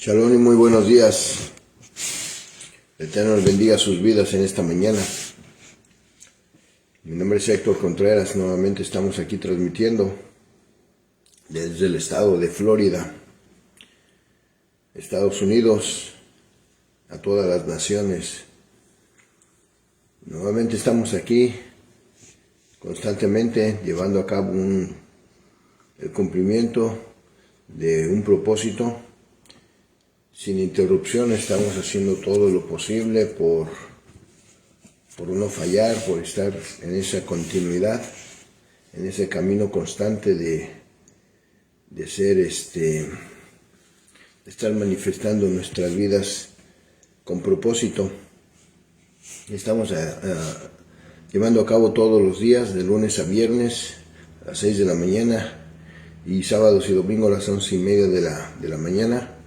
Shalom y muy buenos días. El Eterno nos bendiga sus vidas en esta mañana. Mi nombre es Héctor Contreras. Nuevamente estamos aquí transmitiendo desde el estado de Florida, Estados Unidos, a todas las naciones. Nuevamente estamos aquí constantemente llevando a cabo el cumplimiento de un propósito. Sin interrupción estamos haciendo todo lo posible por no fallar, por estar en esa continuidad, en ese camino constante de estar manifestando nuestras vidas con propósito. Estamos llevando a cabo todos los días, de lunes a viernes, a las 6 de la mañana, y sábados y domingos a las 11:30 de la mañana.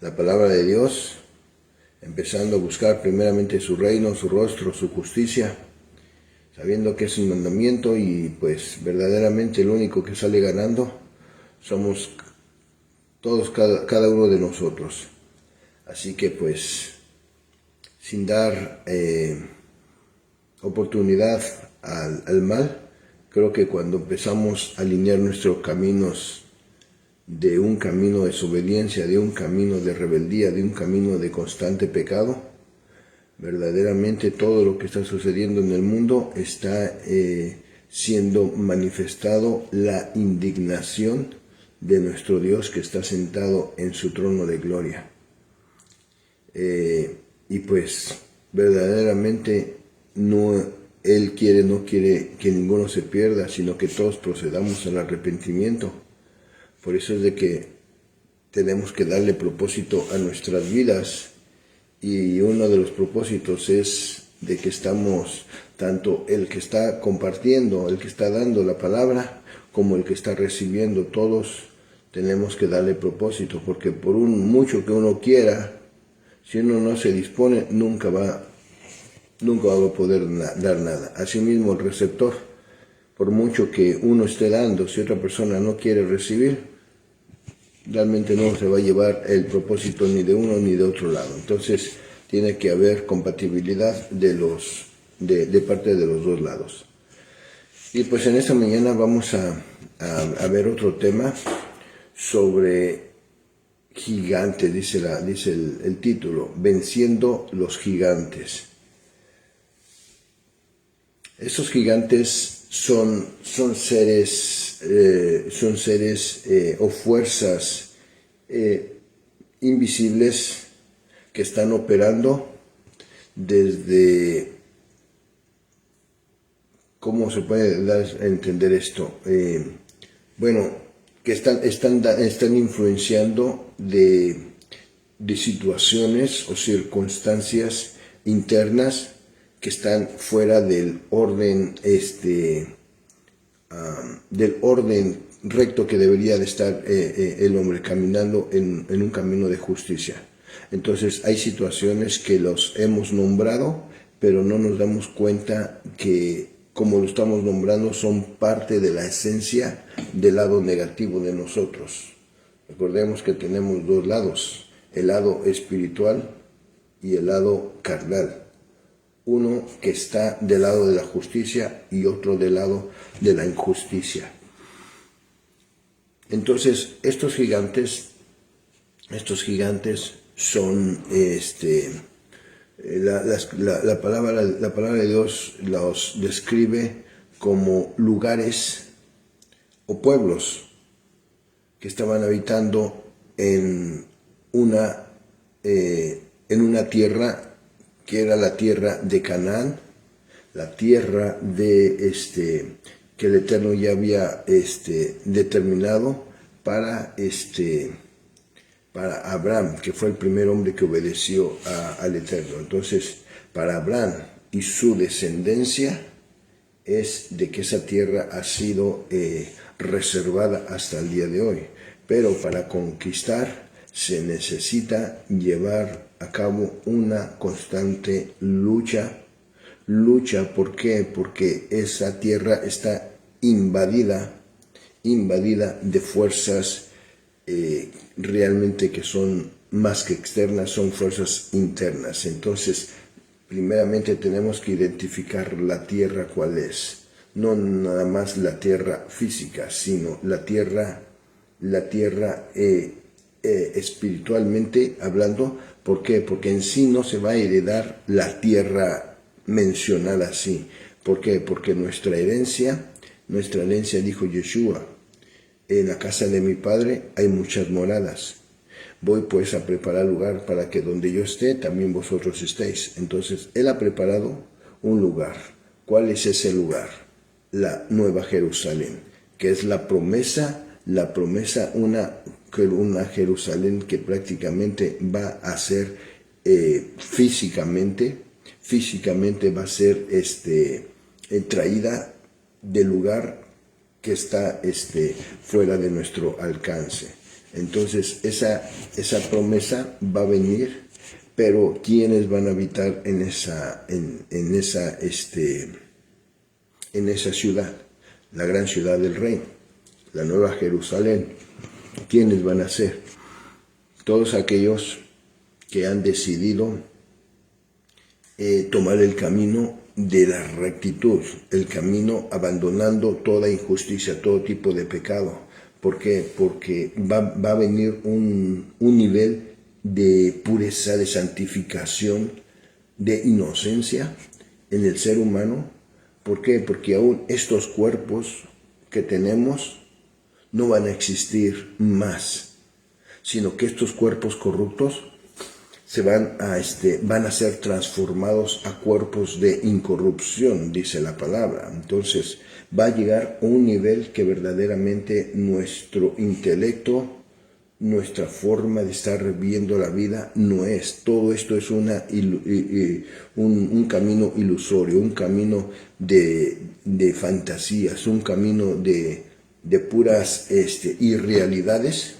La palabra de Dios, empezando a buscar primeramente su reino, su rostro, su justicia, sabiendo que es un mandamiento y pues verdaderamente el único que sale ganando somos todos, cada uno de nosotros. Así que pues sin dar oportunidad al mal, creo que cuando empezamos a alinear nuestros caminos de un camino de desobediencia, de un camino de rebeldía, de un camino de constante pecado, verdaderamente todo lo que está sucediendo en el mundo está siendo manifestado la indignación de nuestro Dios que está sentado en su trono de gloria. Y pues verdaderamente Él no quiere que ninguno se pierda, sino que todos procedamos al arrepentimiento. Por eso es de que tenemos que darle propósito a nuestras vidas, y uno de los propósitos es de que estamos, tanto el que está compartiendo, el que está dando la palabra, como el que está recibiendo, todos tenemos que darle propósito, porque por mucho que uno quiera, si uno no se dispone, nunca va a poder dar nada. Asimismo, el receptor, por mucho que uno esté dando, si otra persona no quiere recibir, realmente no se va a llevar el propósito ni de uno ni de otro lado. Entonces tiene que haber compatibilidad de parte de los dos lados. Y pues en esta mañana vamos a ver otro tema sobre gigantes, dice el título, venciendo los gigantes. Esos gigantes son seres o fuerzas invisibles que están operando desde, ¿cómo se puede dar a entender esto? Que están influenciando de situaciones o circunstancias internas que están fuera del orden recto que debería de estar el hombre caminando en un camino de justicia. Entonces hay situaciones que los hemos nombrado, pero no nos damos cuenta que como lo estamos nombrando son parte de la esencia del lado negativo de nosotros. Recordemos que tenemos dos lados, el lado espiritual y el lado carnal. Uno que está del lado de la justicia y otro del lado de la injusticia. Entonces, estos gigantes son, la palabra de Dios los describe como lugares o pueblos que estaban habitando en una tierra que era la tierra de Canaán, la tierra que el Eterno ya había determinado para Abraham, que fue el primer hombre que obedeció al Eterno. Entonces, para Abraham y su descendencia es de que esa tierra ha sido reservada hasta el día de hoy. Pero para conquistar se necesita llevar a cabo una constante lucha. ¿Por qué? Porque esa tierra está invadida de fuerzas realmente que son más que externas, son fuerzas internas. Entonces, primeramente tenemos que identificar la tierra cuál es. No nada más la tierra física, sino la tierra espiritualmente hablando. ¿Por qué? Porque en sí no se va a heredar la tierra mencionada así. ¿Por qué? Porque nuestra herencia, dijo Yeshua, en la casa de mi Padre hay muchas moradas. Voy pues a preparar lugar para que donde yo esté, también vosotros estéis. Entonces, Él ha preparado un lugar. ¿Cuál es ese lugar? La Nueva Jerusalén, que es la promesa, una Jerusalén que prácticamente va a ser físicamente va a ser traída del lugar que está fuera de nuestro alcance. Entonces esa promesa va a venir, pero ¿quiénes van a habitar en esa ciudad? La gran ciudad del Rey, la Nueva Jerusalén. ¿Quiénes van a ser? Todos aquellos que han decidido tomar el camino de la rectitud, el camino abandonando toda injusticia, todo tipo de pecado. ¿Por qué? Porque va a venir un nivel de pureza, de santificación, de inocencia en el ser humano. ¿Por qué? Porque aún estos cuerpos que tenemos no van a existir más, sino que estos cuerpos corruptos van a ser transformados a cuerpos de incorrupción, dice la palabra. Entonces va a llegar a un nivel que verdaderamente nuestro intelecto, nuestra forma de estar viendo la vida no es. Todo esto es un camino ilusorio, un camino de fantasías, un camino de puras irrealidades.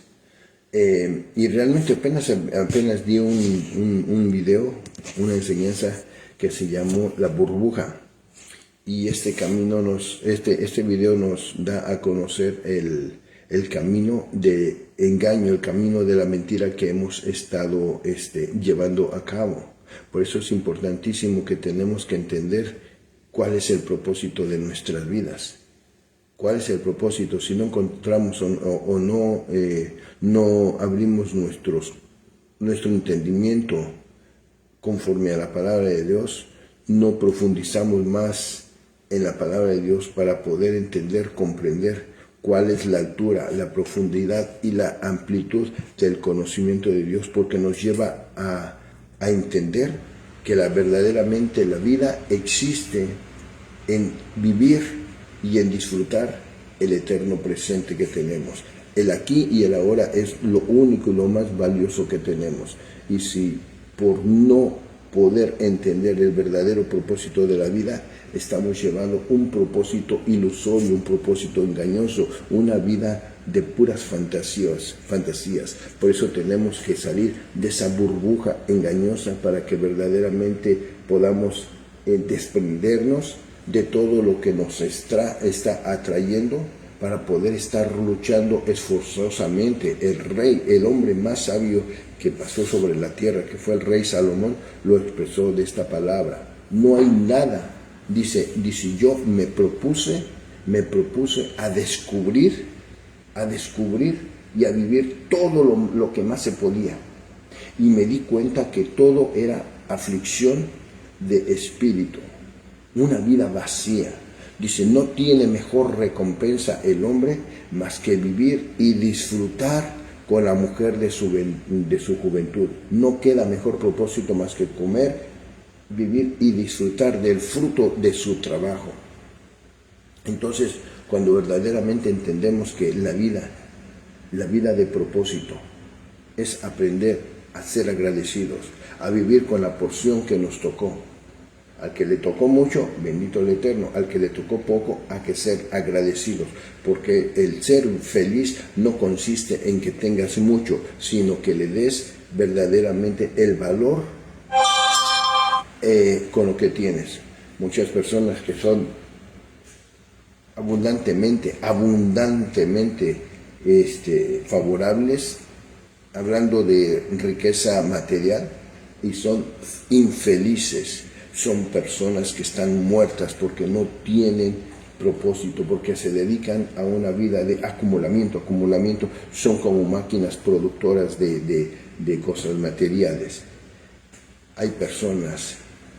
Y realmente apenas di un video, una enseñanza que se llamó La Burbuja. Y este video nos da a conocer el camino de engaño, el camino de la mentira que hemos estado llevando a cabo. Por eso es importantísimo que tenemos que entender cuál es el propósito de nuestras vidas. ¿Cuál es el propósito? Si no encontramos o no abrimos nuestro entendimiento conforme a la palabra de Dios, no profundizamos más en la palabra de Dios para poder entender, comprender cuál es la altura, la profundidad y la amplitud del conocimiento de Dios, porque nos lleva a entender que verdaderamente la vida existe en vivir y en disfrutar el eterno presente que tenemos. El aquí y el ahora es lo único y lo más valioso que tenemos. Y si por no poder entender el verdadero propósito de la vida, estamos llevando un propósito ilusorio, un propósito engañoso, una vida de puras fantasías. Por eso tenemos que salir de esa burbuja engañosa para que verdaderamente podamos desprendernos de todo lo que nos está atrayendo para poder estar luchando esforzosamente. El rey, el hombre más sabio que pasó sobre la tierra, que fue el rey Salomón, lo expresó de esta palabra. No hay nada, dice yo me propuse a descubrir y a vivir todo lo que más se podía. Y me di cuenta que todo era aflicción de espíritu. Una vida vacía. Dice, no tiene mejor recompensa el hombre más que vivir y disfrutar con la mujer de su juventud. No queda mejor propósito más que comer, vivir y disfrutar del fruto de su trabajo. Entonces, cuando verdaderamente entendemos que la vida de propósito es aprender a ser agradecidos, a vivir con la porción que nos tocó. Al que le tocó mucho, bendito el Eterno. Al que le tocó poco, hay que ser agradecidos. Porque el ser feliz no consiste en que tengas mucho, sino que le des verdaderamente el valor con lo que tienes. Muchas personas que son abundantemente favorables, hablando de riqueza material, y son infelices. Son personas que están muertas porque no tienen propósito, porque se dedican a una vida de acumulamiento. Son como máquinas productoras de cosas materiales. Hay personas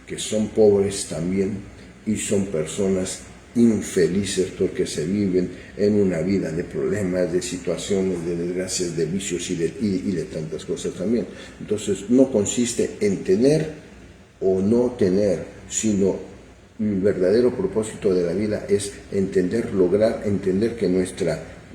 que son pobres también y son personas infelices porque se viven en una vida de problemas, de situaciones, de desgracias, de vicios y de tantas cosas también. Entonces no consiste en tener o no tener, sino el verdadero propósito de la vida es lograr entender que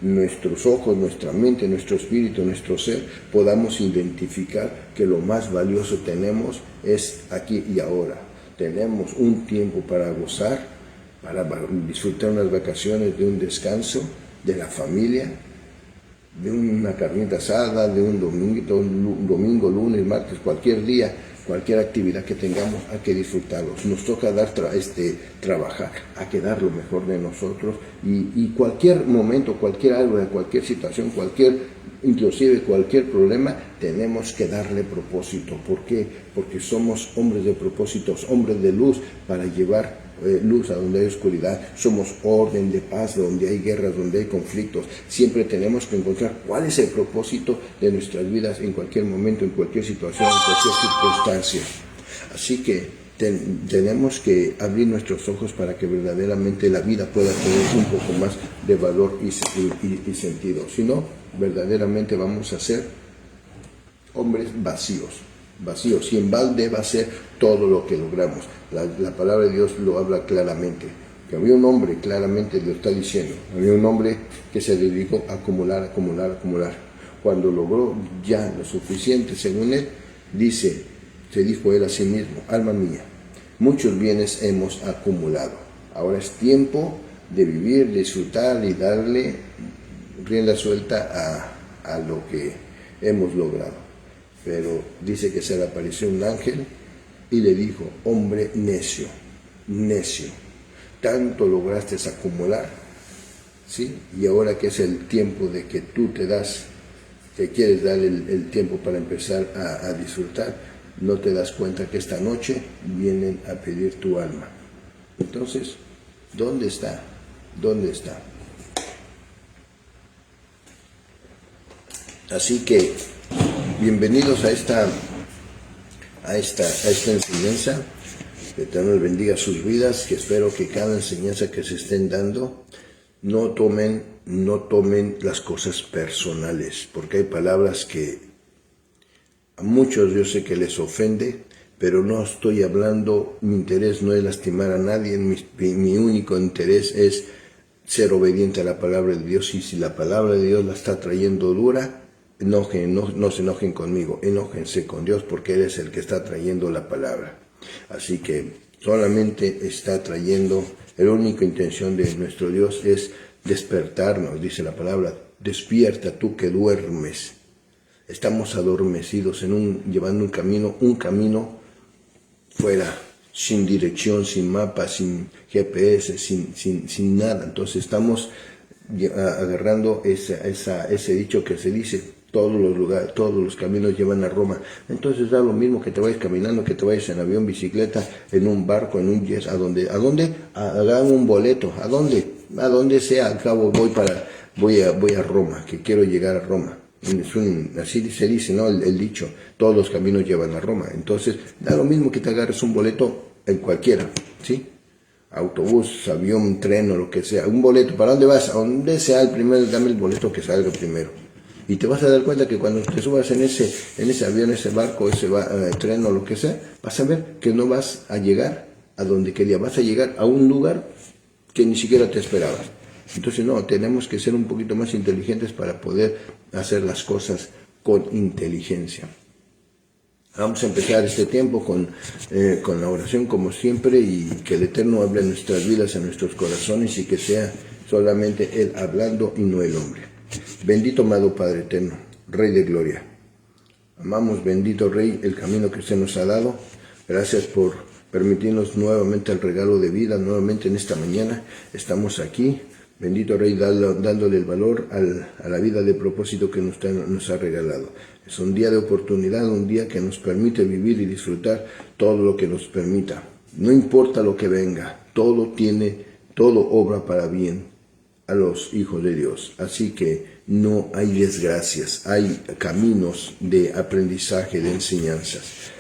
nuestros ojos, nuestra mente, nuestro espíritu, nuestro ser, podamos identificar que lo más valioso tenemos es aquí y ahora. Tenemos un tiempo para gozar, para disfrutar unas vacaciones, de un descanso, de la familia, de una carnita asada, de un domingo, lunes, martes, cualquier día, cualquier actividad que tengamos, hay que disfrutarlos. Nos toca trabajar, hay que dar lo mejor de nosotros, y cualquier momento, cualquier algo, cualquier situación, inclusive cualquier problema, tenemos que darle propósito. ¿Por qué? Porque somos hombres de propósitos, hombres de luz, para llevar luz a donde hay oscuridad. Somos orden de paz donde hay guerras, donde hay conflictos. Siempre tenemos que encontrar cuál es el propósito de nuestras vidas en cualquier momento, en cualquier situación, en cualquier circunstancia. Así que tenemos que abrir nuestros ojos para que verdaderamente la vida pueda tener un poco más de valor y sentido. Si no, verdaderamente vamos a ser hombres vacíos, y en balde va a ser todo lo que logramos. La palabra de Dios lo habla claramente, que había un hombre, claramente lo está diciendo, había un hombre que se dedicó a acumular. Cuando logró ya lo suficiente, según él, se dijo él a sí mismo: alma mía, muchos bienes hemos acumulado, ahora es tiempo de vivir, disfrutar y darle rienda suelta a lo que hemos logrado. Pero dice que se le apareció un ángel y le dijo: hombre necio, tanto lograste acumular, ¿sí? Y ahora que es el tiempo de que tú te quieres dar el tiempo para empezar a disfrutar, no te das cuenta que esta noche vienen a pedir tu alma. Entonces, ¿dónde está? Así que bienvenidos a esta enseñanza. Que Dios bendiga sus vidas, que espero que cada enseñanza que se estén dando no tomen las cosas personales, porque hay palabras que a muchos yo sé que les ofende, pero no estoy hablando, mi interés no es lastimar a nadie, mi único interés es ser obediente a la palabra de Dios, y si la palabra de Dios la está trayendo dura, no se enojen conmigo, enójense con Dios, porque Él es el que está trayendo la palabra. Así que solamente está trayendo, la única intención de nuestro Dios es despertarnos, dice la palabra: despierta tú que duermes. Estamos adormecidos llevando un camino fuera, sin dirección, sin mapa, sin GPS, sin nada. Entonces estamos agarrando ese dicho que se dice: todos los caminos llevan a Roma. Entonces da lo mismo que te vayas caminando, que te vayas en avión, bicicleta, en un barco, en un jet, ¿a dónde? Hagan un boleto, ¿a donde sea, al cabo voy a Roma, que quiero llegar a Roma. Así se dice, ¿no? El dicho: todos los caminos llevan a Roma. Entonces da lo mismo que te agarres un boleto en cualquiera, ¿sí? Autobús, avión, tren o lo que sea, un boleto. ¿Para dónde vas? A donde sea el primero, dame el boleto que salga primero. Y te vas a dar cuenta que cuando te subas en ese avión, ese barco, ese tren o lo que sea, vas a ver que no vas a llegar a donde querías, vas a llegar a un lugar que ni siquiera te esperabas. Entonces no, tenemos que ser un poquito más inteligentes para poder hacer las cosas con inteligencia. Vamos a empezar este tiempo con la oración como siempre, y que el Eterno hable en nuestras vidas, en nuestros corazones, y que sea solamente Él hablando y no el hombre. Bendito amado Padre eterno, Rey de gloria. Amamos, bendito Rey, el camino que usted nos ha dado. Gracias por permitirnos nuevamente el regalo de vida, nuevamente en esta mañana. Estamos aquí Bendito Rey, dándole el valor a la vida de propósito que nos ha regalado. Es un día de oportunidad, un día que nos permite vivir y disfrutar todo lo que nos permita. No importa lo que venga, todo obra para bien a los hijos de Dios. Así que no hay desgracias, hay caminos de aprendizaje, de enseñanzas.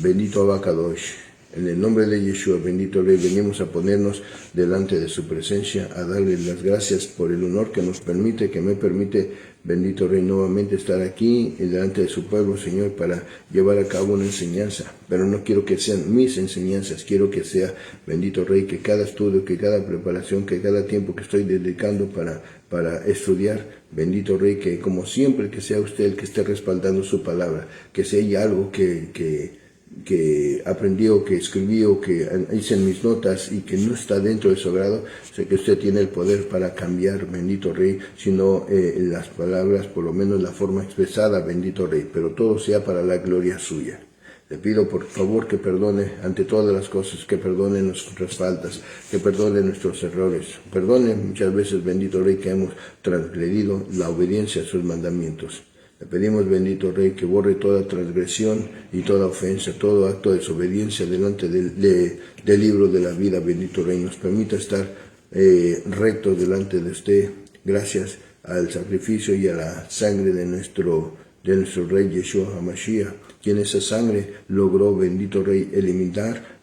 Bendito Abacadosh. En el nombre de Yeshua, bendito Rey, venimos a ponernos delante de su presencia, a darle las gracias por el honor que me permite, bendito Rey, nuevamente estar aquí delante de su pueblo, Señor, para llevar a cabo una enseñanza. Pero no quiero que sean mis enseñanzas, quiero que sea, bendito Rey, que cada estudio, que cada preparación, que cada tiempo que estoy dedicando para estudiar, bendito Rey, que como siempre que sea usted el que esté respaldando su palabra, que sea algo que aprendí o que escribí o que hice en mis notas y que no está dentro de su grado, sé que usted tiene el poder para cambiar, bendito Rey, sino las palabras, por lo menos la forma expresada, bendito Rey, pero todo sea para la gloria suya. Le pido por favor que perdone ante todas las cosas, que perdone nuestras faltas, que perdone nuestros errores. Perdone muchas veces, bendito Rey, que hemos transgredido la obediencia a sus mandamientos. Le pedimos, bendito Rey, que borre toda transgresión y toda ofensa, todo acto de desobediencia delante del libro de la vida, bendito Rey. Nos permita estar rectos delante de usted, gracias al sacrificio y a la sangre de nuestro Rey Yeshua HaMashiach, quien esa sangre logró, bendito Rey, eliminar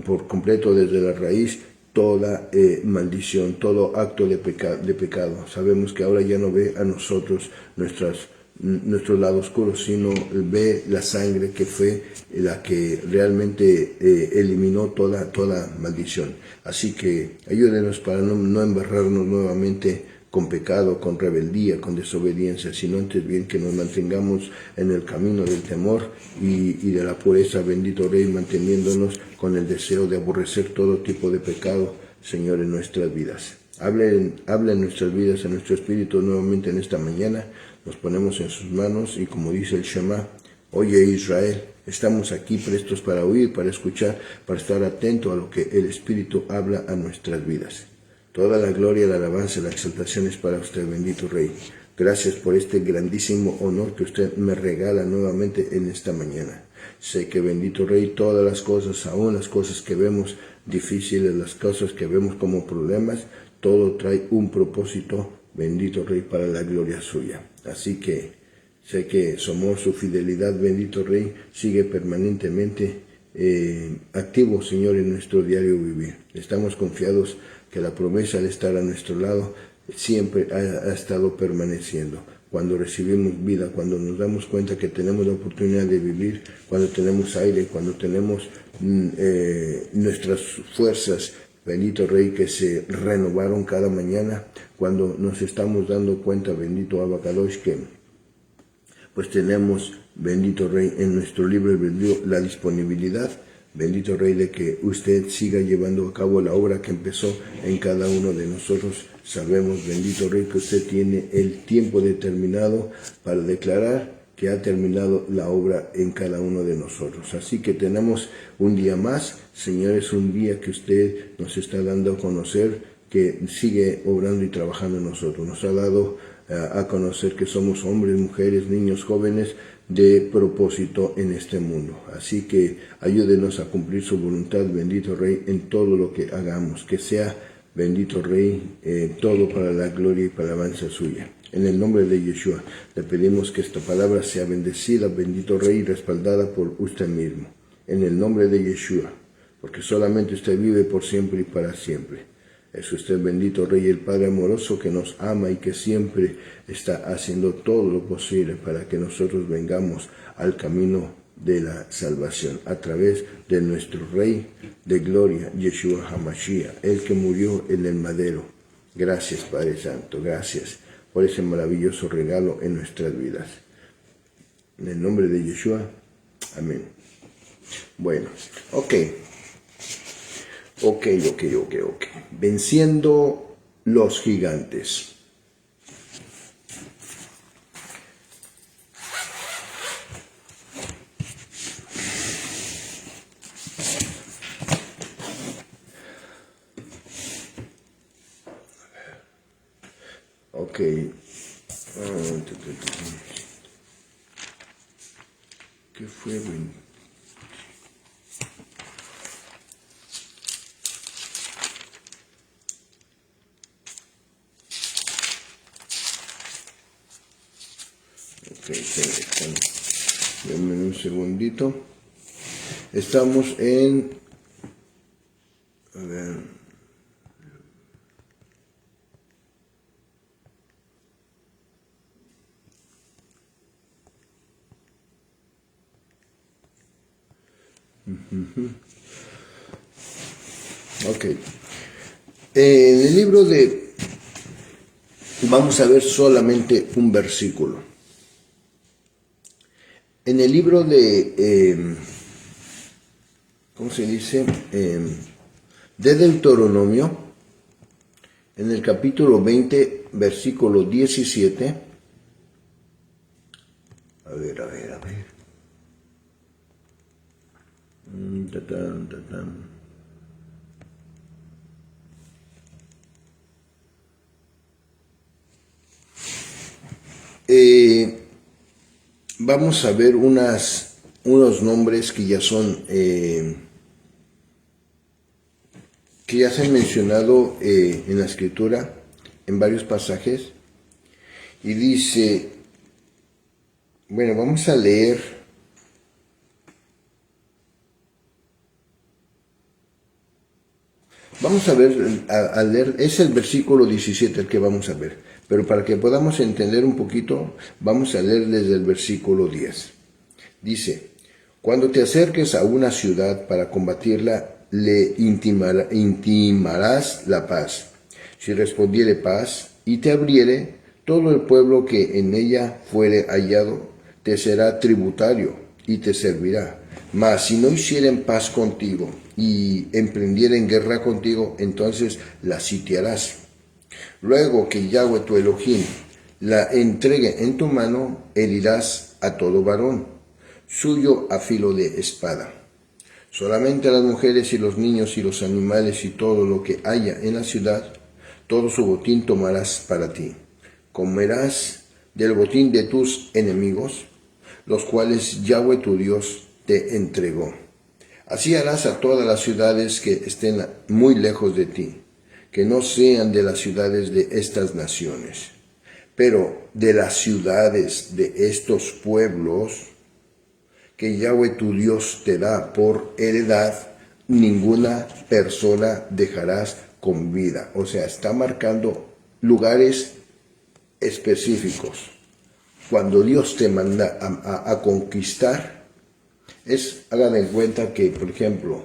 por completo desde la raíz toda maldición, todo acto de pecado. Sabemos que ahora ya no ve a nosotros nuestro lado oscuro, sino ve la sangre que fue la que realmente eliminó toda maldición. Así que ayúdenos para no embarrarnos nuevamente con pecado, con rebeldía, con desobediencia, sino antes bien que nos mantengamos en el camino del temor y de la pureza, bendito Rey, manteniéndonos con el deseo de aborrecer todo tipo de pecado, Señor, en nuestras vidas. Hable en nuestras vidas, en nuestro espíritu nuevamente en esta mañana. Nos ponemos en sus manos y como dice el Shema, oye Israel, estamos aquí prestos para oír, para escuchar, para estar atento a lo que el Espíritu habla a nuestras vidas. Toda la gloria, la alabanza, la exaltación es para usted, bendito Rey. Gracias por este grandísimo honor que usted me regala nuevamente en esta mañana. Sé que, bendito Rey, todas las cosas, aún las cosas que vemos difíciles, las cosas que vemos como problemas, todo trae un propósito, bendito Rey, para la gloria suya. Así que sé que su amor, su fidelidad, bendito Rey, sigue permanentemente activo, Señor, en nuestro diario vivir. Estamos confiados que la promesa de estar a nuestro lado siempre ha estado permaneciendo. Cuando recibimos vida, cuando nos damos cuenta que tenemos la oportunidad de vivir, cuando tenemos aire, cuando tenemos nuestras fuerzas, bendito Rey, que se renovaron cada mañana, cuando nos estamos dando cuenta, bendito Abacadosh, que pues tenemos, bendito Rey, en nuestro libre albedrío la disponibilidad, bendito Rey, de que usted siga llevando a cabo la obra que empezó en cada uno de nosotros. Sabemos, bendito Rey, que usted tiene el tiempo determinado para declarar que ha terminado la obra en cada uno de nosotros. Así que tenemos un día más, Señor, es un día que usted nos está dando a conocer, que sigue obrando y trabajando en nosotros. Nos ha dado a conocer que somos hombres, mujeres, niños, jóvenes de propósito en este mundo. Así que ayúdenos a cumplir su voluntad, bendito Rey, en todo lo que hagamos, que sea, bendito Rey, todo para la gloria y para la alabanza suya. En el nombre de Yeshua, le pedimos que esta palabra sea bendecida, bendito Rey, y respaldada por usted mismo. En el nombre de Yeshua, porque solamente usted vive por siempre y para siempre. Es usted, bendito Rey, el Padre amoroso que nos ama y que siempre está haciendo todo lo posible para que nosotros vengamos al camino de la salvación a través de nuestro Rey de gloria, Yeshua HaMashiach, el que murió en el madero. Gracias, Padre Santo, gracias por ese maravilloso regalo en nuestras vidas. En el nombre de Yeshua, amén. Bueno, ok. Venciendo los gigantes. Ok. ¿Qué fue? Ok, denme un segundito. Estamos en... A ver... Ok. En el libro de... Vamos a ver solamente un versículo. En el libro de... ¿cómo se dice? De Deuteronomio, en el capítulo 20, versículo 17. A ver. Vamos a ver unos nombres que ya son, que ya se han mencionado en la escritura, en varios pasajes, y dice, bueno, vamos a leer. Vamos a ver, a leer, es el versículo 17 el que vamos a ver, pero para que podamos entender un poquito, vamos a leer desde el versículo 10. Dice, cuando te acerques a una ciudad para combatirla, le intimarás la paz. Si respondiere paz y te abriere, todo el pueblo que en ella fuere hallado te será tributario y te servirá. Mas si no hicieren paz contigo y emprendieren guerra contigo, entonces la sitiarás. Luego que Yahweh tu Elohim la entregue en tu mano, herirás a todo varón, suyo a filo de espada. Solamente a las mujeres y los niños y los animales y todo lo que haya en la ciudad, todo su botín tomarás para ti. Comerás del botín de tus enemigos, los cuales Yahweh tu Dios te entregó. Así harás a todas las ciudades que estén muy lejos de ti, que no sean de las ciudades de estas naciones, pero de las ciudades de estos pueblos que Yahweh tu Dios te da por heredad, ninguna persona dejarás con vida. O sea, está marcando lugares específicos. Cuando Dios te manda a conquistar, hagan en cuenta que, por ejemplo,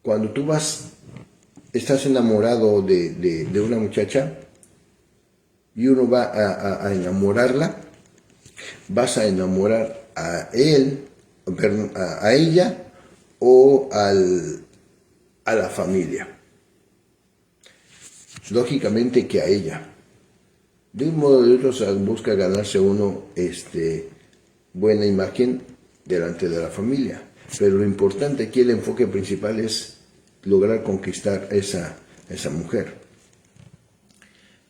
cuando tú estás enamorado de una muchacha y uno va a enamorarla, vas a enamorar a ella o a la familia. Lógicamente que a ella. De un modo o de otro busca ganarse uno buena imagen delante de la familia. Pero lo importante aquí, el enfoque principal es lograr conquistar esa mujer.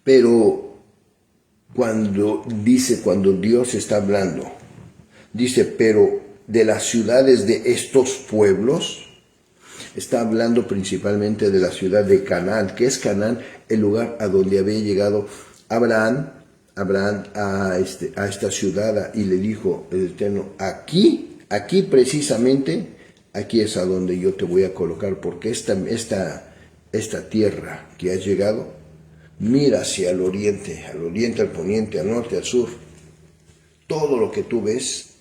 Pero cuando Dios está hablando, dice, pero de las ciudades de estos pueblos, está hablando principalmente de la ciudad de Canaán. ¿Qué es Canaán? El lugar a donde había llegado Abraham a esta ciudad, y le dijo el Eterno, aquí precisamente, aquí es a donde yo te voy a colocar, porque esta tierra que has llegado, mira hacia el oriente, al poniente, al norte, al sur. Todo lo que tú ves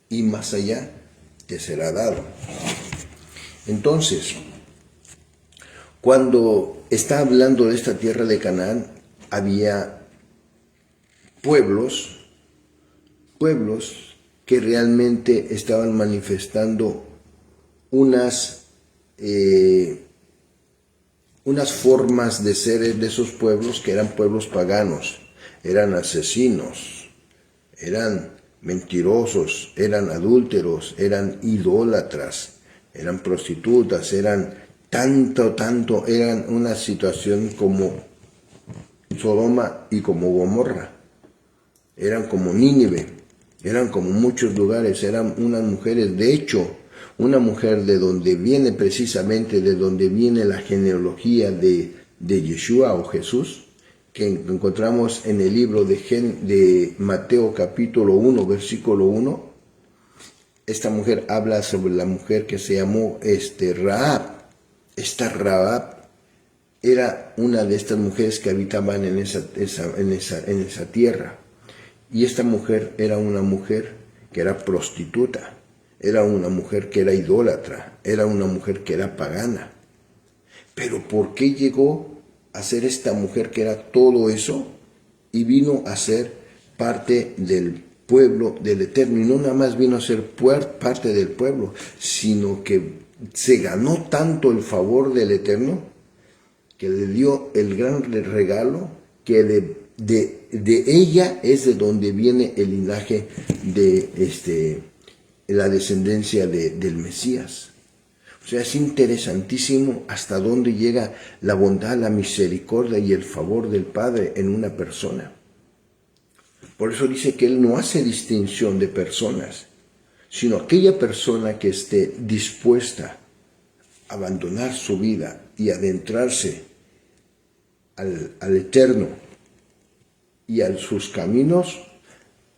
y más allá te será dado. Entonces, cuando está hablando de esta tierra de Canaán, había pueblos que realmente estaban manifestando unas formas de ser de esos pueblos que eran pueblos paganos, eran asesinos, eran mentirosos, eran adúlteros, eran idólatras, eran prostitutas, eran eran una situación como Sodoma y como Gomorra. Eran como Nínive, eran como muchos lugares, eran unas mujeres, de hecho, una mujer de donde viene precisamente, de donde viene la genealogía de Yeshua o Jesús, que encontramos en el libro de Mateo capítulo 1, versículo 1. Esta mujer habla sobre la mujer que se llamó Rahab. Esta Rahab era una de estas mujeres que habitaban en esa tierra. Y esta mujer era una mujer que era prostituta, era una mujer que era idólatra, era una mujer que era pagana. Pero ¿por qué llegó a ser esta mujer que era todo eso y vino a ser parte del pueblo del Eterno? Y no nada más vino a ser parte del pueblo, sino que se ganó tanto el favor del Eterno que le dio el gran regalo que de ella es de donde viene el linaje de la descendencia del Mesías. O sea, es interesantísimo hasta dónde llega la bondad, la misericordia y el favor del Padre en una persona. Por eso dice que Él no hace distinción de personas, sino aquella persona que esté dispuesta a abandonar su vida y adentrarse al Eterno y a sus caminos,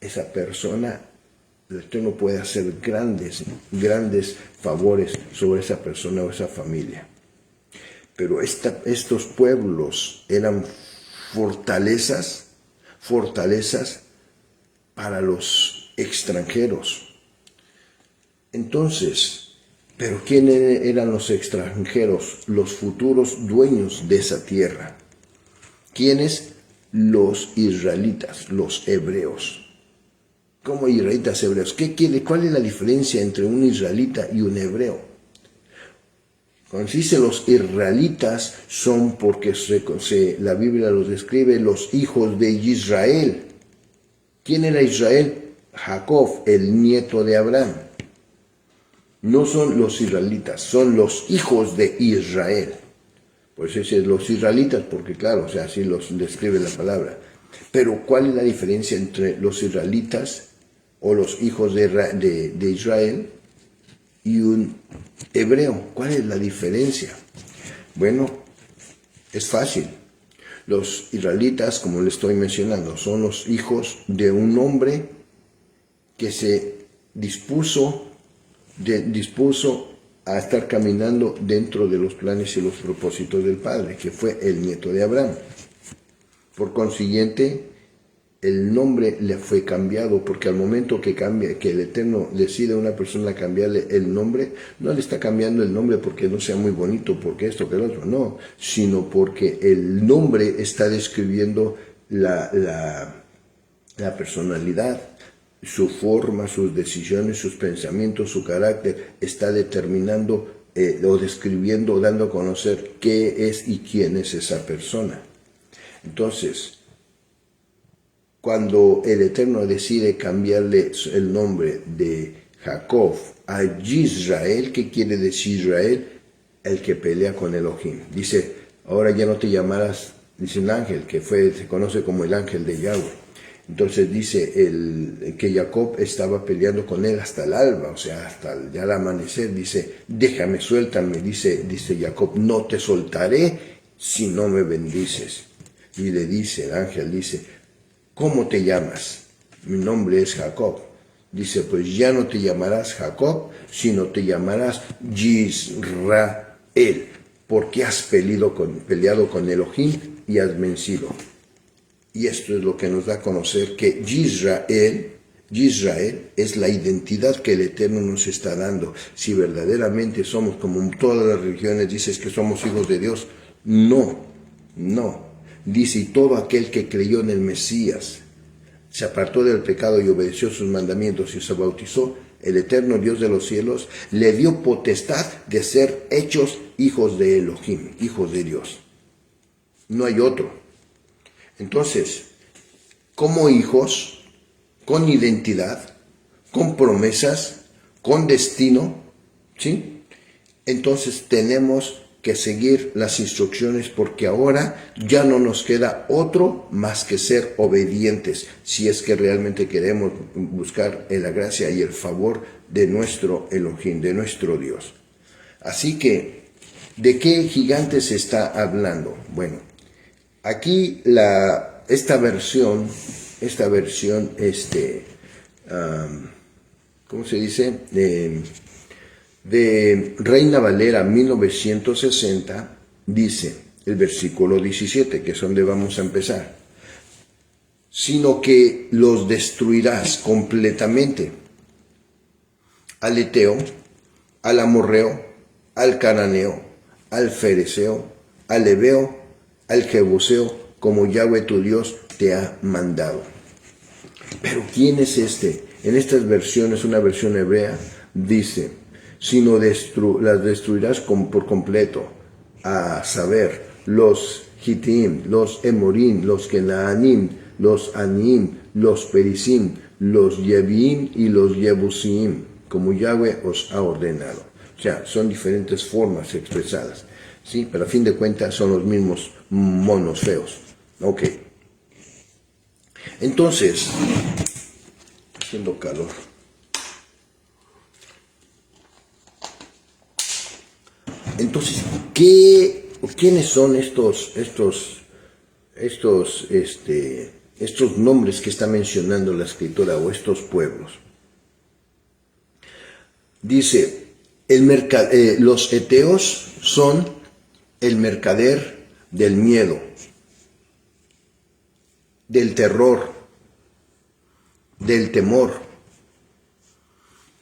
esa persona, el Eterno puede hacer grandes favores sobre esa persona o esa familia. Pero estos pueblos eran fortalezas para los extranjeros. Entonces, ¿pero quiénes eran los extranjeros? Los futuros dueños de esa tierra. ¿Quiénes? Los israelitas, los hebreos. ¿Cómo israelitas hebreos? ¿Cuál es la diferencia entre un israelita y un hebreo? Cuando se dice los israelitas son porque la Biblia los describe los hijos de Israel. ¿Quién era Israel? Jacob, el nieto de Abraham. No son los israelitas, son los hijos de Israel. Por eso es los israelitas, porque claro, o sea, así los describe la palabra. Pero ¿cuál es la diferencia entre los israelitas o los hijos de Israel y un hebreo? ¿Cuál es la diferencia? Bueno, es fácil. Los israelitas, como le estoy mencionando, son los hijos de un hombre que se dispuso a estar caminando dentro de los planes y los propósitos del Padre, que fue el nieto de Abraham. Por consiguiente, el nombre le fue cambiado, porque al momento que el Eterno decide a una persona cambiarle el nombre, no le está cambiando el nombre porque no sea muy bonito, porque esto, que el otro, no, sino porque el nombre está describiendo la personalidad, su forma, sus decisiones, sus pensamientos, su carácter, está determinando o describiendo, dando a conocer qué es y quién es esa persona. Entonces, cuando el Eterno decide cambiarle el nombre de Jacob a Yisrael, ¿qué quiere decir Israel? El que pelea con Elohim. Dice, ahora ya no te llamarás, dice un ángel, que se conoce como el ángel de Yahweh. Entonces dice que Jacob estaba peleando con él hasta el alba, o sea, hasta ya el amanecer. Dice, déjame, suéltame, dice Jacob, no te soltaré si no me bendices. Y le dice, el ángel dice, ¿cómo te llamas? Mi nombre es Jacob. Dice, pues ya no te llamarás Jacob, sino te llamarás Yisrael, porque has peleado con Elohim y has vencido. Y esto es lo que nos da a conocer que Yisrael es la identidad que el Eterno nos está dando. Si verdaderamente somos, como en todas las religiones, dices que somos hijos de Dios. No. Dice, y todo aquel que creyó en el Mesías, se apartó del pecado y obedeció sus mandamientos y se bautizó, el Eterno Dios de los cielos le dio potestad de ser hechos hijos de Elohim, hijos de Dios. No hay otro. Entonces, como hijos, con identidad, con promesas, con destino, ¿sí? Entonces tenemos que seguir las instrucciones, porque ahora ya no nos queda otro más que ser obedientes, si es que realmente queremos buscar la gracia y el favor de nuestro Elohim, de nuestro Dios. Así que, ¿de qué gigante se está hablando? Bueno, aquí esta versión, ¿cómo se dice? De Reina Valera 1960, dice el versículo 17, que es donde vamos a empezar. Sino que los destruirás completamente. Al Eteo, al Amorreo, al Cananeo, al Fereceo, al Ebeo, al Jebuseo, como Yahweh tu Dios te ha mandado. Pero ¿quién es este? En estas versiones, una versión hebrea, dice, sino las destruirás por completo, a saber, los Hitim, los Emorim, los Kenaanim, los Anim, los Perisim, los Yebiim y los Yebusim, como Yahweh os ha ordenado. O sea, son diferentes formas expresadas, ¿sí? Pero a fin de cuentas son los mismos monos feos. Ok. Entonces, haciendo calor. Entonces, ¿quiénes son estos nombres que está mencionando la escritura, o estos pueblos? Dice, los eteos son el mercader del miedo, del terror, del temor.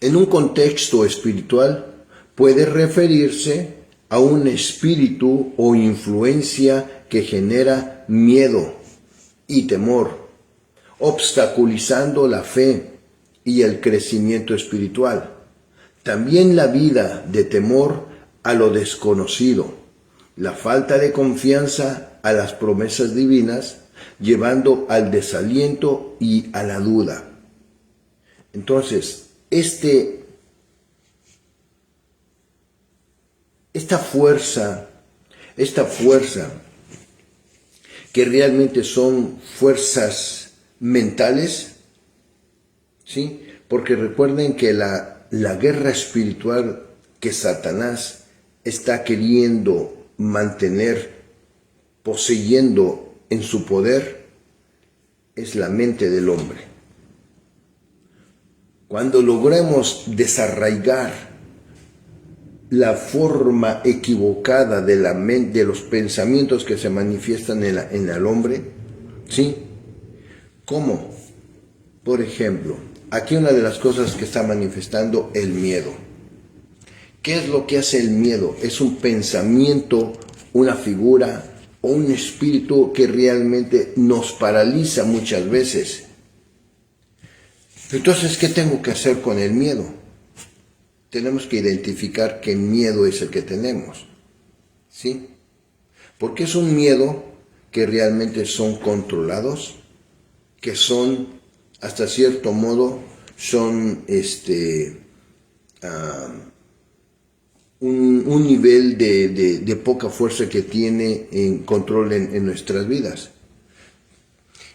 En un contexto espiritual puede referirse a un espíritu o influencia que genera miedo y temor, obstaculizando la fe y el crecimiento espiritual. También la vida de temor a lo desconocido, la falta de confianza a las promesas divinas, llevando al desaliento y a la duda. Entonces, esta fuerza que realmente son fuerzas mentales, ¿sí? Porque recuerden que la guerra espiritual que Satanás está queriendo mantener, poseyendo en su poder, es la mente del hombre. Cuando logremos desarraigar la forma equivocada de la mente, de los pensamientos que se manifiestan en el hombre, ¿sí? ¿Cómo? Por ejemplo, aquí una de las cosas que está manifestando el miedo. ¿Qué es lo que hace el miedo? Es un pensamiento, una figura o un espíritu que realmente nos paraliza muchas veces. Entonces, ¿qué tengo que hacer con el miedo? Tenemos que identificar qué miedo es el que tenemos, ¿sí? Porque es un miedo que realmente son controlados, que son, hasta cierto modo, son un nivel de poca fuerza que tiene en control en nuestras vidas.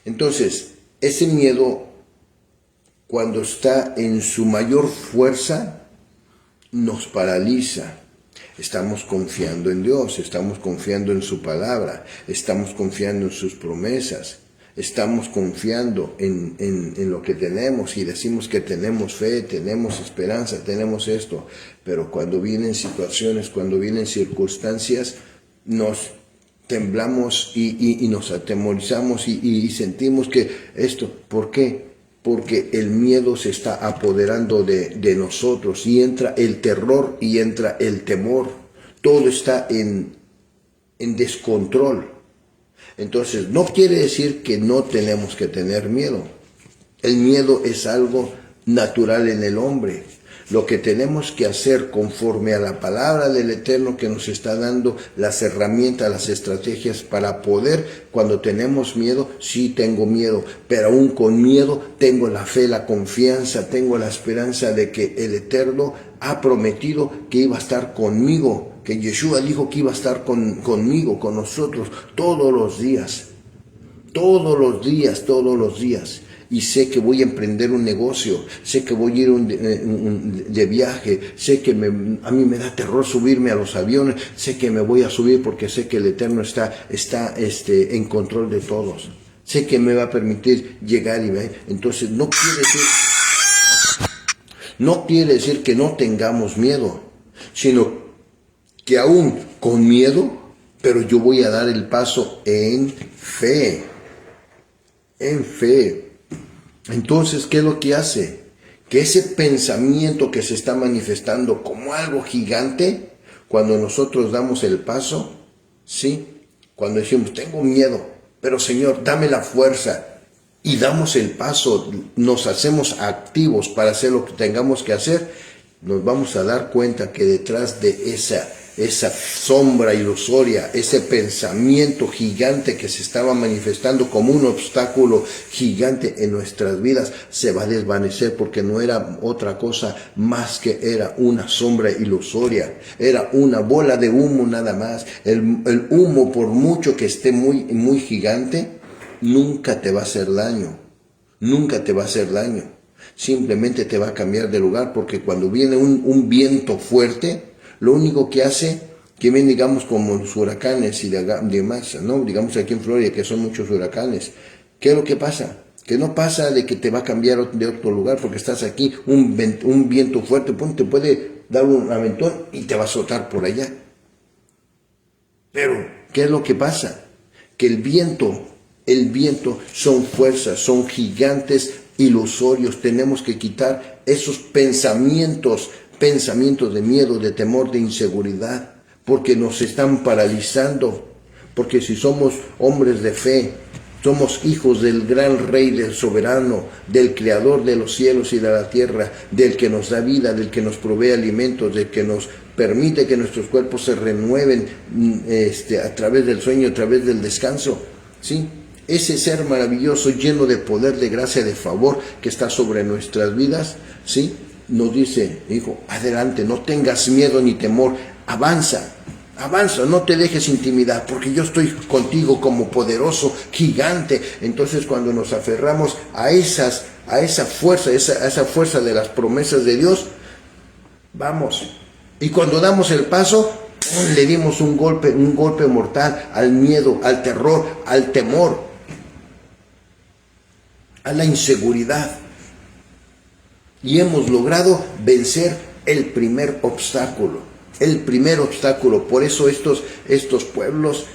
Entonces, ese miedo, cuando está en su mayor fuerza, nos paraliza. Estamos confiando en Dios, estamos confiando en su palabra, estamos confiando en sus promesas, estamos confiando en lo que tenemos y decimos que tenemos fe, tenemos esperanza, tenemos esto, pero cuando vienen situaciones, cuando vienen circunstancias, nos temblamos y nos atemorizamos y sentimos que esto, ¿por qué? Porque el miedo se está apoderando de nosotros y entra el terror y entra el temor. Todo está en descontrol. Entonces, no quiere decir que no tenemos que tener miedo. El miedo es algo natural en el hombre. Lo que tenemos que hacer conforme a la palabra del Eterno que nos está dando las herramientas, las estrategias para poder, cuando tenemos miedo, sí tengo miedo, pero aún con miedo tengo la fe, la confianza, tengo la esperanza de que el Eterno ha prometido que iba a estar conmigo, que Yeshua dijo que iba a estar conmigo, con nosotros, todos los días. Todos los días, todos los días. Y sé que voy a emprender un negocio, sé que voy a ir de viaje, sé que a mí me da terror subirme a los aviones, sé que me voy a subir porque sé que el Eterno está en control de todos. Sé que me va a permitir llegar y ver. Entonces no quiere decir que no tengamos miedo, sino que aún con miedo, pero yo voy a dar el paso en fe. En fe. Entonces, ¿qué es lo que hace? Que ese pensamiento que se está manifestando como algo gigante, cuando nosotros damos el paso, ¿sí? Cuando decimos, tengo miedo, pero Señor, dame la fuerza, y damos el paso, nos hacemos activos para hacer lo que tengamos que hacer, nos vamos a dar cuenta que detrás de esa sombra ilusoria, ese pensamiento gigante que se estaba manifestando como un obstáculo gigante en nuestras vidas, se va a desvanecer, porque no era otra cosa más que era una sombra ilusoria, era una bola de humo nada más. El humo, por mucho que esté muy, muy gigante, nunca te va a hacer daño, nunca te va a hacer daño, simplemente te va a cambiar de lugar, porque cuando viene un viento fuerte, lo único que hace, que ven, digamos, como los huracanes y demás, ¿no? Digamos aquí en Florida, que son muchos huracanes. ¿Qué es lo que pasa? Que no pasa de que te va a cambiar de otro lugar porque estás aquí, un viento fuerte, te puede dar un aventón y te va a soltar por allá. Pero, ¿qué es lo que pasa? Que el viento son fuerzas, son gigantes ilusorios. Tenemos que quitar esos pensamientos de miedo, de temor, de inseguridad, porque nos están paralizando. Porque si somos hombres de fe, somos hijos del gran Rey, del soberano, del Creador de los cielos y de la tierra, del que nos da vida, del que nos provee alimentos, del que nos permite que nuestros cuerpos se renueven a través del sueño, a través del descanso, ¿sí? Ese ser maravilloso, lleno de poder, de gracia, de favor que está sobre nuestras vidas, ¿sí? Nos dice, hijo, adelante, no tengas miedo ni temor, avanza, no te dejes intimidar, porque yo estoy contigo como poderoso gigante. Entonces, cuando nos aferramos a esa fuerza de las promesas de Dios, vamos. Y cuando damos el paso, le dimos un golpe mortal al miedo, al terror, al temor, a la inseguridad. Y hemos logrado vencer el primer obstáculo. Por eso estos pueblos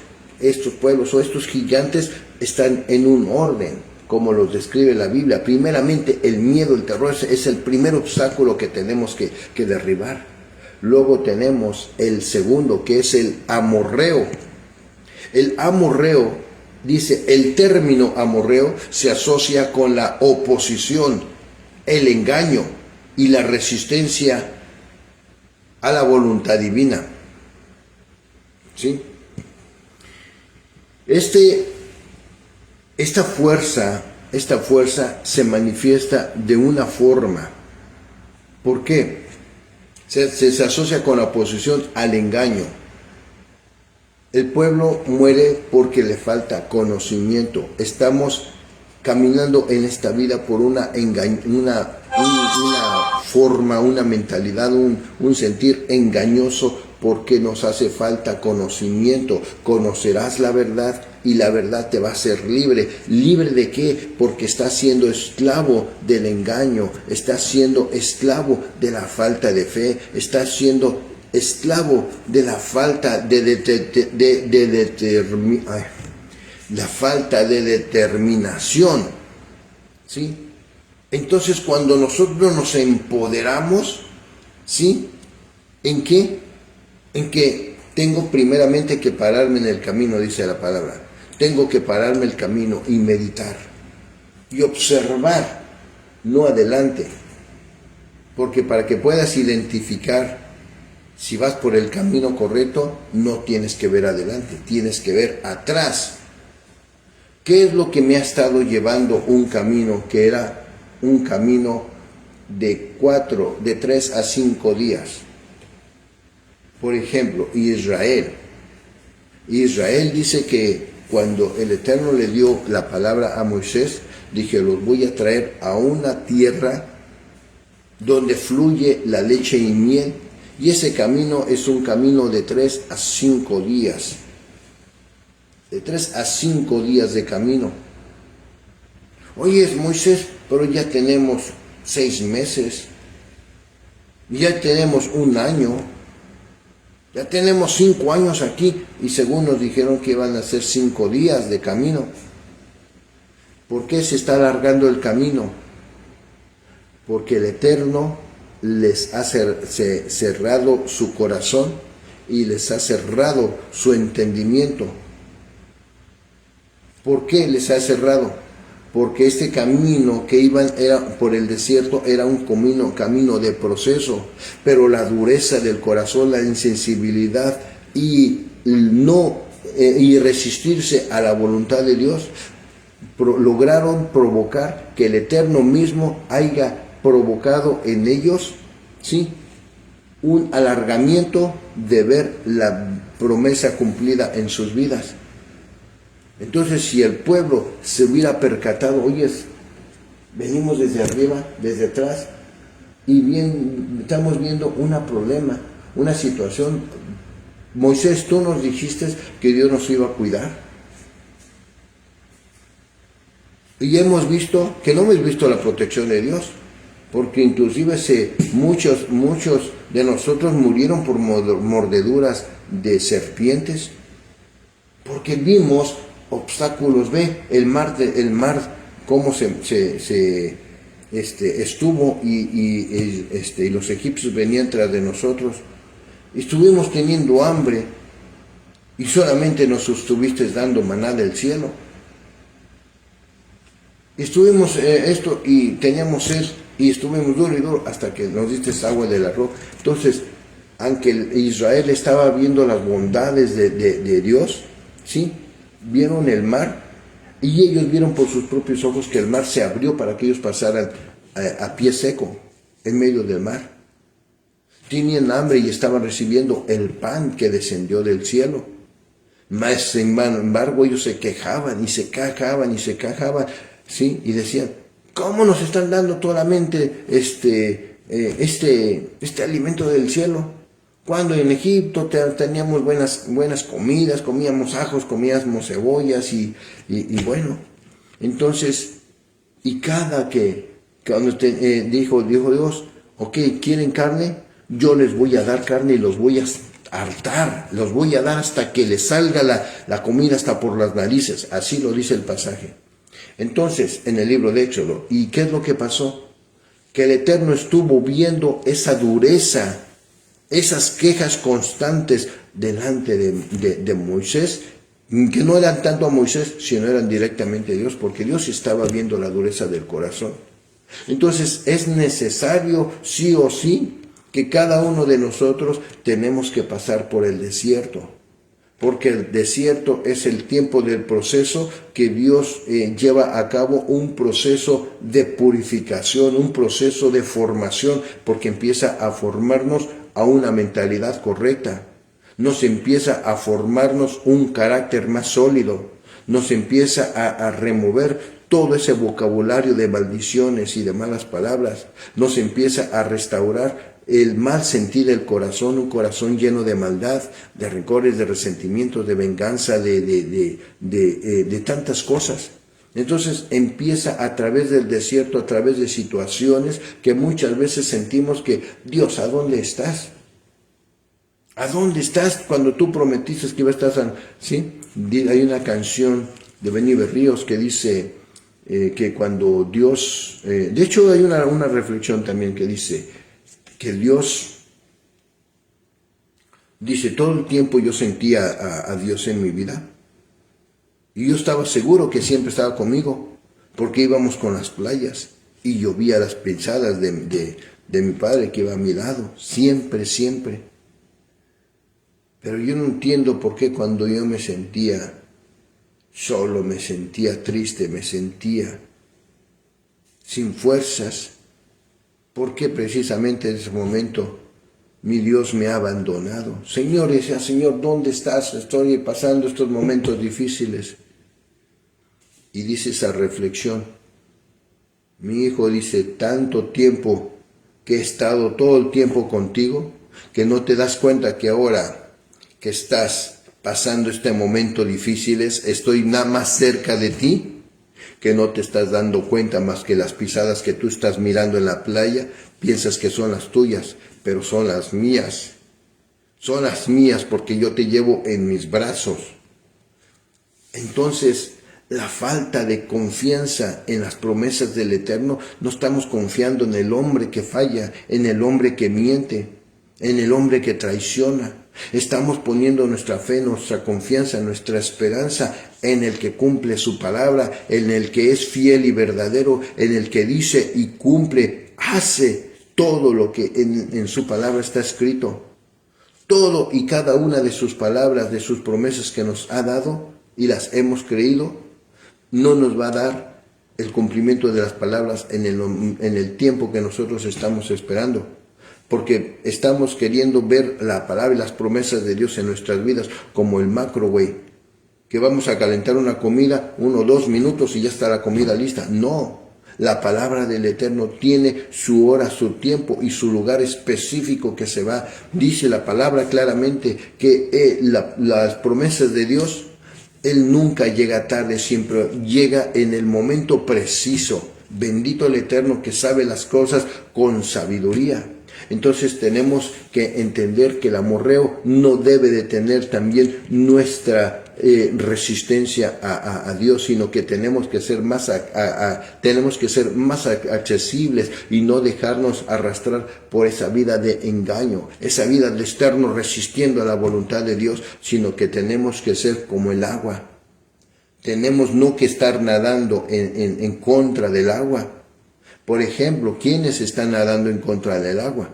o estos gigantes están en un orden, como los describe la Biblia. Primeramente, el miedo, el terror es el primer obstáculo que tenemos que derribar. Luego tenemos el segundo, que es el amorreo. El amorreo, dice, el término amorreo se asocia con la oposición, el engaño y la resistencia a la voluntad divina. ¿Sí? Esta fuerza se manifiesta de una forma. ¿Por qué? Se asocia con la oposición al engaño. El pueblo muere porque le falta conocimiento. Estamos caminando en esta vida por una forma, una mentalidad, un sentir engañoso, porque nos hace falta conocimiento. Conocerás la verdad y la verdad te va a hacer libre. ¿Libre de qué? Porque estás siendo esclavo del engaño, estás siendo esclavo de la falta de fe, estás siendo esclavo de la falta la falta de determinación, ¿sí? Entonces, cuando nosotros nos empoderamos, ¿sí? ¿En qué? En que tengo primeramente que pararme en el camino, dice la palabra. Tengo que pararme el camino y meditar y observar, no adelante. Porque para que puedas identificar si vas por el camino correcto, no tienes que ver adelante, tienes que ver atrás. ¿Qué es lo que me ha estado llevando un camino que era un camino de 3 a 5 días? Por ejemplo, Israel. Israel dice que cuando el Eterno le dio la palabra a Moisés, dije, los voy a traer a una tierra donde fluye la leche y miel, y ese camino es un camino de 3 a 5 días. De 3 a 5 días de camino. Oye, Moisés, pero ya tenemos 6 meses, ya tenemos 1 año, ya tenemos 5 años aquí, y según nos dijeron que iban a ser 5 días de camino. ¿Por qué se está alargando el camino? Porque el Eterno les ha cerrado su corazón y les ha cerrado su entendimiento. ¿Por qué les ha cerrado? Porque este camino que iban por el desierto era un camino de proceso, pero la dureza del corazón, la insensibilidad y resistirse a la voluntad de Dios lograron provocar que el Eterno mismo haya provocado en ellos, ¿sí?, un alargamiento de ver la promesa cumplida en sus vidas. Entonces, si el pueblo se hubiera percatado, oye, venimos desde arriba, desde atrás, y estamos viendo un problema, una situación. Moisés, tú nos dijiste que Dios nos iba a cuidar. Y hemos visto que no hemos visto la protección de Dios, porque inclusive muchos de nosotros murieron por mordeduras de serpientes, porque vimos obstáculos. Ve el mar cómo estuvo y los egipcios venían tras de nosotros. Estuvimos teniendo hambre y solamente nos estuviste dando maná del cielo. Estuvimos y teníamos sed y estuvimos duro y duro hasta que nos diste agua de la roca. Entonces, aunque Israel estaba viendo las bondades de Dios, ¿sí?, vieron el mar y ellos vieron por sus propios ojos que el mar se abrió para que ellos pasaran a pie seco en medio del mar. Tenían hambre y estaban recibiendo el pan que descendió del cielo. Mas, sin embargo, ellos se quejaban y se quejaban, ¿sí?, y decían, ¿cómo nos están dando solamente este alimento del cielo? Cuando en Egipto teníamos buenas comidas, comíamos ajos, comíamos cebollas y bueno. Entonces, y cuando dijo Dios, ok, ¿quieren carne? Yo les voy a dar carne y los voy a hartar, los voy a dar hasta que les salga la comida hasta por las narices. Así lo dice el pasaje. Entonces, en el libro de Éxodo, ¿y qué es lo que pasó? Que el Eterno estuvo viendo esa dureza, esas quejas constantes delante de Moisés, que no eran tanto a Moisés, sino eran directamente a Dios, porque Dios estaba viendo la dureza del corazón. Entonces, es necesario, sí o sí, que cada uno de nosotros tenemos que pasar por el desierto, porque el desierto es el tiempo del proceso que Dios lleva a cabo, un proceso de purificación, un proceso de formación, porque empieza a formarnos a una mentalidad correcta, nos empieza a formarnos un carácter más sólido, nos empieza a remover todo ese vocabulario de maldiciones y de malas palabras, nos empieza a restaurar el mal sentir del corazón, un corazón lleno de maldad, de rencores, de resentimientos, de venganza, de tantas cosas. Entonces empieza a través del desierto, a través de situaciones que muchas veces sentimos que, Dios, ¿a dónde estás? ¿A dónde estás cuando tú prometiste que iba a estar? ¿Sí? Hay una canción de Benny Berríos que dice que cuando Dios... de hecho hay una reflexión también que dice que Dios... Dice, todo el tiempo yo sentía a Dios en mi vida. Y yo estaba seguro que siempre estaba conmigo, porque íbamos con las playas y llovía las pisadas de mi padre que iba a mi lado, siempre, siempre. Pero yo no entiendo por qué cuando yo me sentía solo, me sentía triste, me sentía sin fuerzas, ¿por qué precisamente en ese momento mi Dios me ha abandonado. Señor, decía, Señor, ¿dónde estás? Estoy pasando estos momentos difíciles. Y dice esa reflexión. Mi hijo dice, tanto tiempo que he estado todo el tiempo contigo, que no te das cuenta que ahora que estás pasando este momento difíciles, estoy nada más cerca de ti, que no te estás dando cuenta más que las pisadas que tú estás mirando en la playa, piensas que son las tuyas, pero son las mías. Son las mías porque yo te llevo en mis brazos. Entonces, la falta de confianza en las promesas del Eterno, no estamos confiando en el hombre que falla, en el hombre que miente, en el hombre que traiciona. Estamos poniendo nuestra fe, nuestra confianza, nuestra esperanza en el que cumple su palabra, en el que es fiel y verdadero, en el que dice y cumple, hace todo lo que en su palabra está escrito. Todo y cada una de sus palabras, de sus promesas que nos ha dado y las hemos creído, no nos va a dar el cumplimiento de las palabras en el tiempo que nosotros estamos esperando. Porque estamos queriendo ver la palabra y las promesas de Dios en nuestras vidas como el microwave, que vamos a calentar una comida 1 o 2 minutos y ya está la comida lista. No, la palabra del Eterno tiene su hora, su tiempo y su lugar específico que se va. Dice la palabra claramente que las promesas de Dios, Él nunca llega tarde, siempre llega en el momento preciso. Bendito el Eterno que sabe las cosas con sabiduría. Entonces tenemos que entender que el amorreo no debe de tener también nuestra resistencia a Dios, sino que tenemos que ser más accesibles y no dejarnos arrastrar por esa vida de engaño, esa vida de estarnos resistiendo a la voluntad de Dios, sino que tenemos que ser como el agua. Tenemos no que estar nadando en contra del agua. Por ejemplo, ¿quiénes están nadando en contra del agua?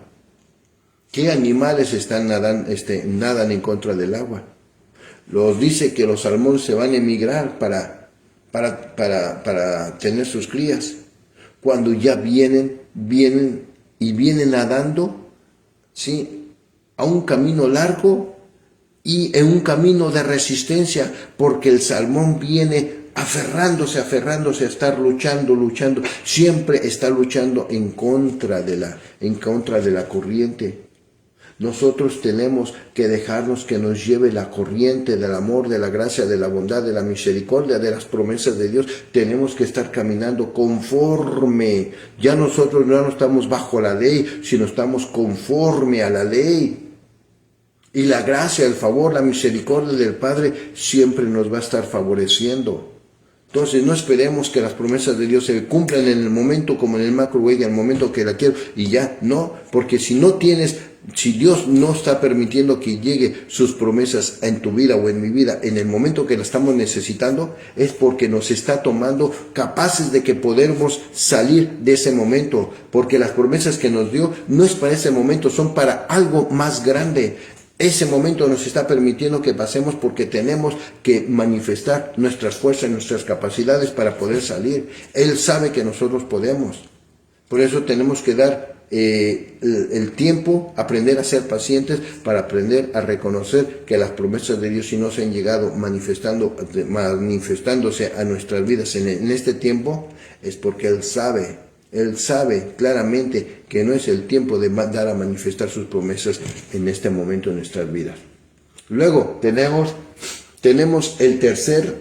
¿Qué animales nadan en contra del agua? Los dice que los salmones se van a emigrar para tener sus crías. Cuando ya vienen nadando, ¿sí?, a un camino largo y en un camino de resistencia, porque el salmón viene aferrándose a estar luchando, siempre está luchando en contra de la corriente. Nosotros tenemos que dejarnos que nos lleve la corriente del amor, de la gracia, de la bondad, de la misericordia, de las promesas de Dios. Tenemos que estar caminando conforme. Ya nosotros no estamos bajo la ley, sino estamos conforme a la ley. Y la gracia, el favor, la misericordia del Padre siempre nos va a estar favoreciendo. Entonces no esperemos que las promesas de Dios se cumplan en el momento como en el microwave, en el momento que la quiero y ya, no, porque si Dios no está permitiendo que llegue sus promesas en tu vida o en mi vida en el momento que la estamos necesitando, es porque nos está tomando capaces de que podamos salir de ese momento, porque las promesas que nos dio no es para ese momento, son para algo más grande. Ese momento nos está permitiendo que pasemos porque tenemos que manifestar nuestras fuerzas, nuestras capacidades para poder salir. Él sabe que nosotros podemos. Por eso tenemos que dar el tiempo, aprender a ser pacientes para aprender a reconocer que las promesas de Dios, si no se han llegado manifestándose a nuestras vidas en este tiempo, es porque Él sabe claramente que no es el tiempo de dar a manifestar sus promesas en este momento en nuestras vidas. Luego tenemos el tercer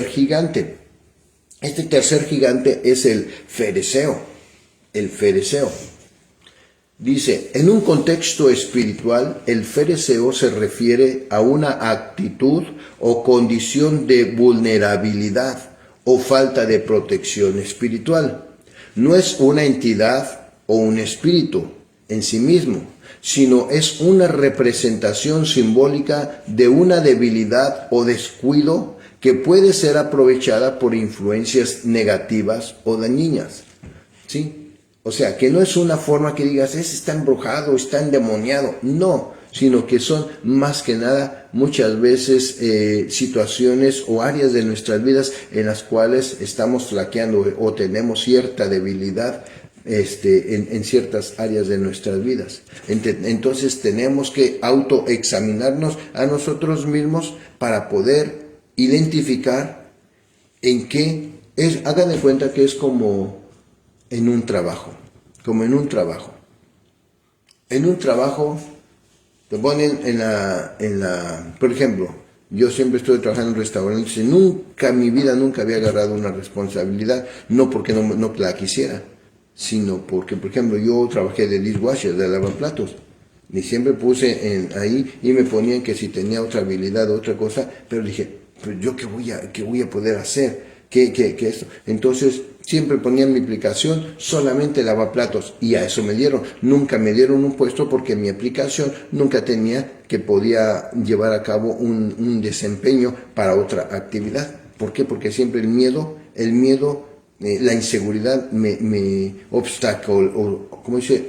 gigante. Este tercer gigante es el fereceo. El fereceo. Dice, en un contexto espiritual, el fereceo se refiere a una actitud o condición de vulnerabilidad o falta de protección espiritual. No es una entidad o un espíritu en sí mismo, sino es una representación simbólica de una debilidad o descuido que puede ser aprovechada por influencias negativas o dañinas. ¿Sí? O sea, que no es una forma que digas, ese está embrujado, está endemoniado. No, sino que son más que nada muchas veces situaciones o áreas de nuestras vidas en las cuales estamos flaqueando o tenemos cierta debilidad en ciertas áreas de nuestras vidas. Entonces tenemos que autoexaminarnos a nosotros mismos para poder identificar en qué es. Hagan de cuenta que es como en un trabajo, En un trabajo te ponen por ejemplo, yo siempre estuve trabajando en restaurantes y nunca en mi vida había agarrado una responsabilidad, no porque no la quisiera, sino porque, por ejemplo, yo trabajé de dishwasher, de lavaplatos, y siempre puse ahí y me ponían que si tenía otra habilidad, otra cosa, pero dije, pero yo qué voy a poder hacer, ¿Qué esto? Entonces siempre ponía en mi aplicación solamente lavaplatos y a eso nunca me dieron un puesto porque mi aplicación nunca tenía que podía llevar a cabo un desempeño para otra actividad. ¿Por qué? Porque siempre el miedo, la inseguridad me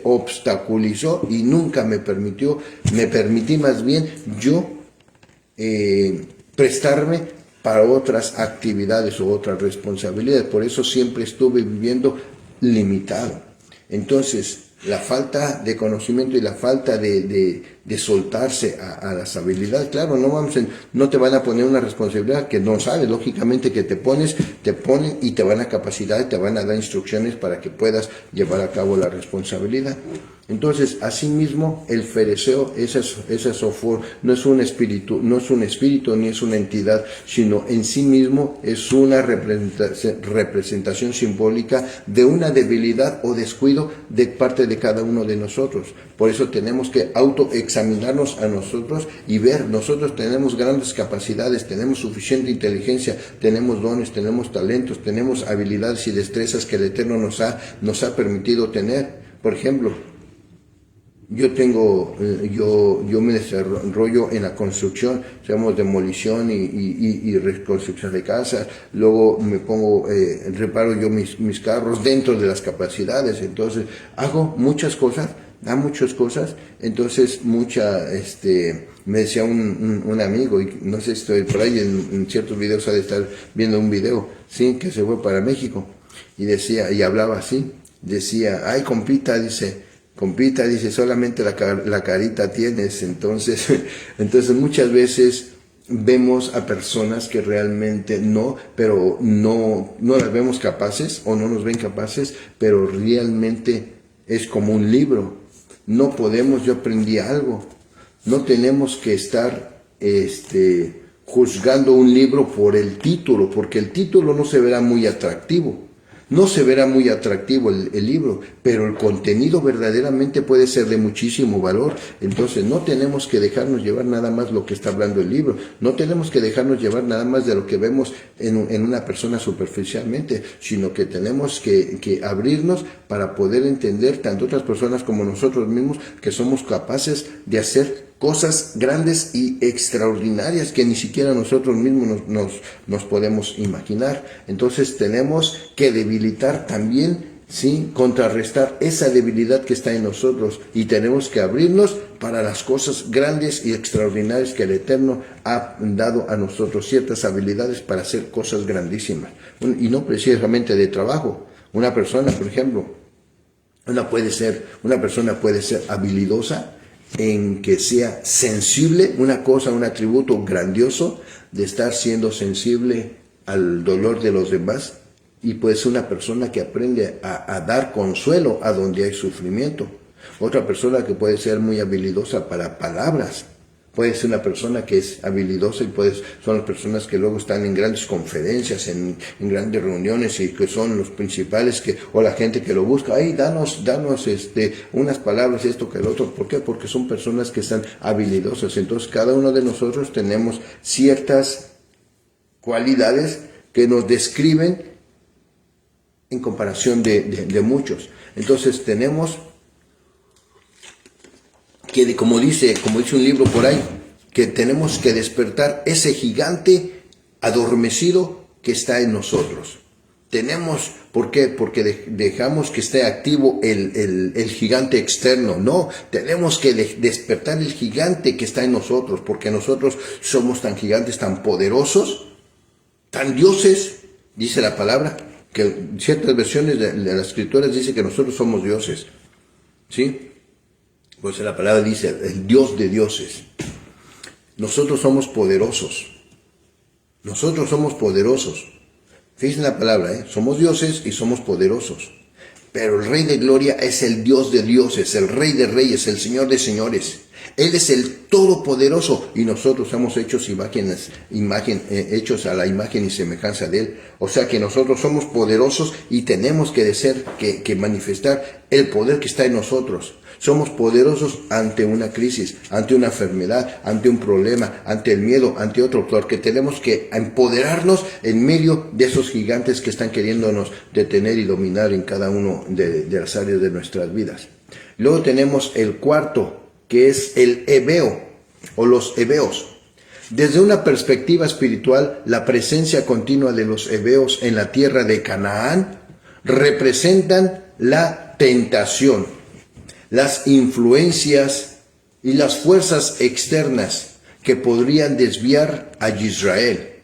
obstaculizó y nunca me permití más bien yo prestarme para otras actividades o otras responsabilidades. Por eso siempre estuve viviendo limitado. Entonces, la falta de conocimiento y la falta de soltarse a las habilidades, claro, no te van a poner una responsabilidad que no sabes, lógicamente que te ponen y te van a capacitar y te van a dar instrucciones para que puedas llevar a cabo la responsabilidad. Entonces, asimismo, el fereceo, ese software, no es un espíritu ni es una entidad, sino en sí mismo es una representación simbólica de una debilidad o descuido de parte de cada uno de nosotros. Por eso tenemos que autoexaminarnos a nosotros y ver, nosotros tenemos grandes capacidades, tenemos suficiente inteligencia, tenemos dones, tenemos talentos, tenemos habilidades y destrezas que el Eterno nos ha permitido tener. Por ejemplo, yo me desarrollo en la construcción, hacemos demolición y reconstrucción de casas, luego me reparo yo mis carros dentro de las capacidades, entonces hago muchas cosas, entonces me decía un amigo, y no sé si estoy por ahí en ciertos videos, ha de estar viendo un video, sí, que se fue para México, y hablaba así, decía, ay compita, dice, solamente la carita tienes. Entonces muchas veces vemos a personas que realmente no las vemos capaces o no nos ven capaces, pero realmente es como un libro. No podemos, yo aprendí algo, no tenemos que estar juzgando un libro por el título, porque el título no se verá muy atractivo. No se verá muy atractivo el libro, pero el contenido verdaderamente puede ser de muchísimo valor. Entonces no tenemos que dejarnos llevar nada más lo que está hablando el libro, no tenemos que dejarnos llevar nada más de lo que vemos en una persona superficialmente, sino que tenemos que abrirnos para poder entender tanto otras personas como nosotros mismos que somos capaces de hacer cosas grandes y extraordinarias que ni siquiera nosotros mismos nos podemos imaginar. Entonces tenemos que debilitar también, ¿sí?, contrarrestar esa debilidad que está en nosotros, y tenemos que abrirnos para las cosas grandes y extraordinarias que el Eterno ha dado a nosotros, ciertas habilidades para hacer cosas grandísimas, y no precisamente de trabajo. Una persona, por ejemplo, una persona puede ser habilidosa en que sea sensible, un atributo grandioso de estar siendo sensible al dolor de los demás, y puede ser una persona que aprende a dar consuelo a donde hay sufrimiento. Otra persona que puede ser muy habilidosa para palabras, puede ser una persona que es habilidosa son las personas que luego están en grandes conferencias, en grandes reuniones, y que son los principales o la gente que lo busca. Ay, danos unas palabras, esto que el otro. ¿Por qué? Porque son personas que están habilidosas. Entonces cada uno de nosotros tenemos ciertas cualidades que nos describen en comparación de muchos. Entonces tenemos que, como dice un libro por ahí, que tenemos que despertar ese gigante adormecido que está en nosotros. ¿Por qué? Porque dejamos que esté activo el gigante externo. No, tenemos que despertar el gigante que está en nosotros, porque nosotros somos tan gigantes, tan poderosos, tan dioses, dice la palabra, que ciertas versiones de las escrituras dice que nosotros somos dioses, ¿sí? Pues la palabra dice, el Dios de dioses. Nosotros somos poderosos. Nosotros somos poderosos. Fíjense la palabra, somos dioses y somos poderosos. Pero el Rey de Gloria es el Dios de dioses, el Rey de reyes, el Señor de señores. Él es el Todopoderoso y nosotros somos hechos hechos a la imagen y semejanza de Él. O sea que nosotros somos poderosos y tenemos que manifestar el poder que está en nosotros. Somos poderosos ante una crisis, ante una enfermedad, ante un problema, ante el miedo, ante otro, porque tenemos que empoderarnos en medio de esos gigantes que están queriéndonos detener y dominar en cada uno de las áreas de nuestras vidas. Luego tenemos el cuarto, que es el heveo o los heveos. Desde una perspectiva espiritual, la presencia continua de los heveos en la tierra de Canaán representan la tentación, las influencias y las fuerzas externas que podrían desviar a Israel,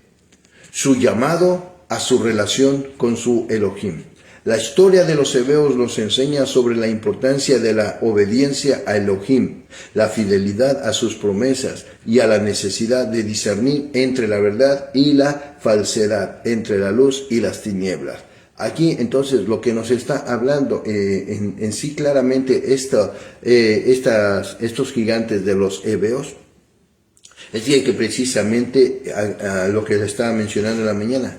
su llamado a su relación con su Elohim. La historia de los heveos nos enseña sobre la importancia de la obediencia a Elohim, la fidelidad a sus promesas y a la necesidad de discernir entre la verdad y la falsedad, entre la luz y las tinieblas. Aquí entonces lo que nos está hablando en sí claramente estos gigantes de los heveos, es decir, que precisamente a lo que le estaba mencionando en la mañana,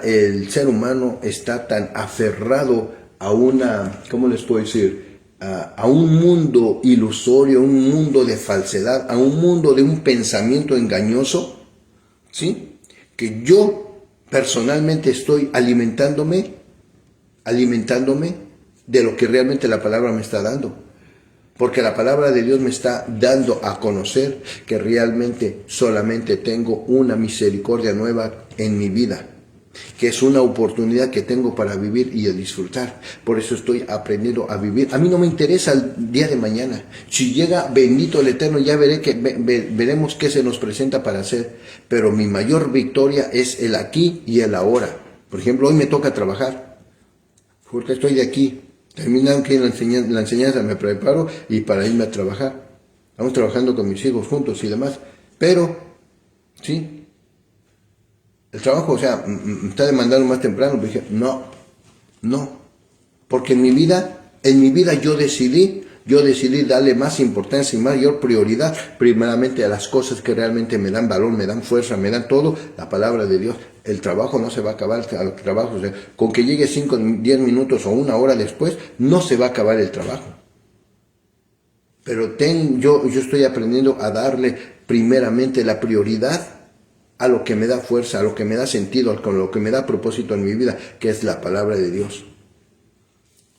el ser humano está tan aferrado a ¿cómo les puedo decir? A un mundo ilusorio, un mundo de falsedad, a un mundo de un pensamiento engañoso, ¿sí? Que yo personalmente estoy alimentándome de lo que realmente la palabra me está dando. Porque la palabra de Dios me está dando a conocer que realmente solamente tengo una misericordia nueva en mi vida, que es una oportunidad que tengo para vivir y a disfrutar. Por eso estoy aprendiendo a vivir. A mí no me interesa el día de mañana. Si llega bendito el Eterno, ya veremos qué se nos presenta para hacer. Pero mi mayor victoria es el aquí y el ahora. Por ejemplo, hoy me toca trabajar, porque estoy de aquí. Terminando que la enseñanza me preparo y para irme a trabajar. Estamos trabajando con mis hijos juntos y demás. Pero, sí, el trabajo, me está demandando más temprano. Pero dije, no. Porque en mi vida yo decidí darle más importancia y mayor prioridad primeramente a las cosas que realmente me dan valor, me dan fuerza, me dan todo, la palabra de Dios. El trabajo no se va a acabar, con que llegue 5, 10 minutos o una hora después, no se va a acabar el trabajo. Pero yo estoy aprendiendo a darle primeramente la prioridad a lo que me da fuerza, a lo que me da sentido, a lo que me da propósito en mi vida, que es la palabra de Dios.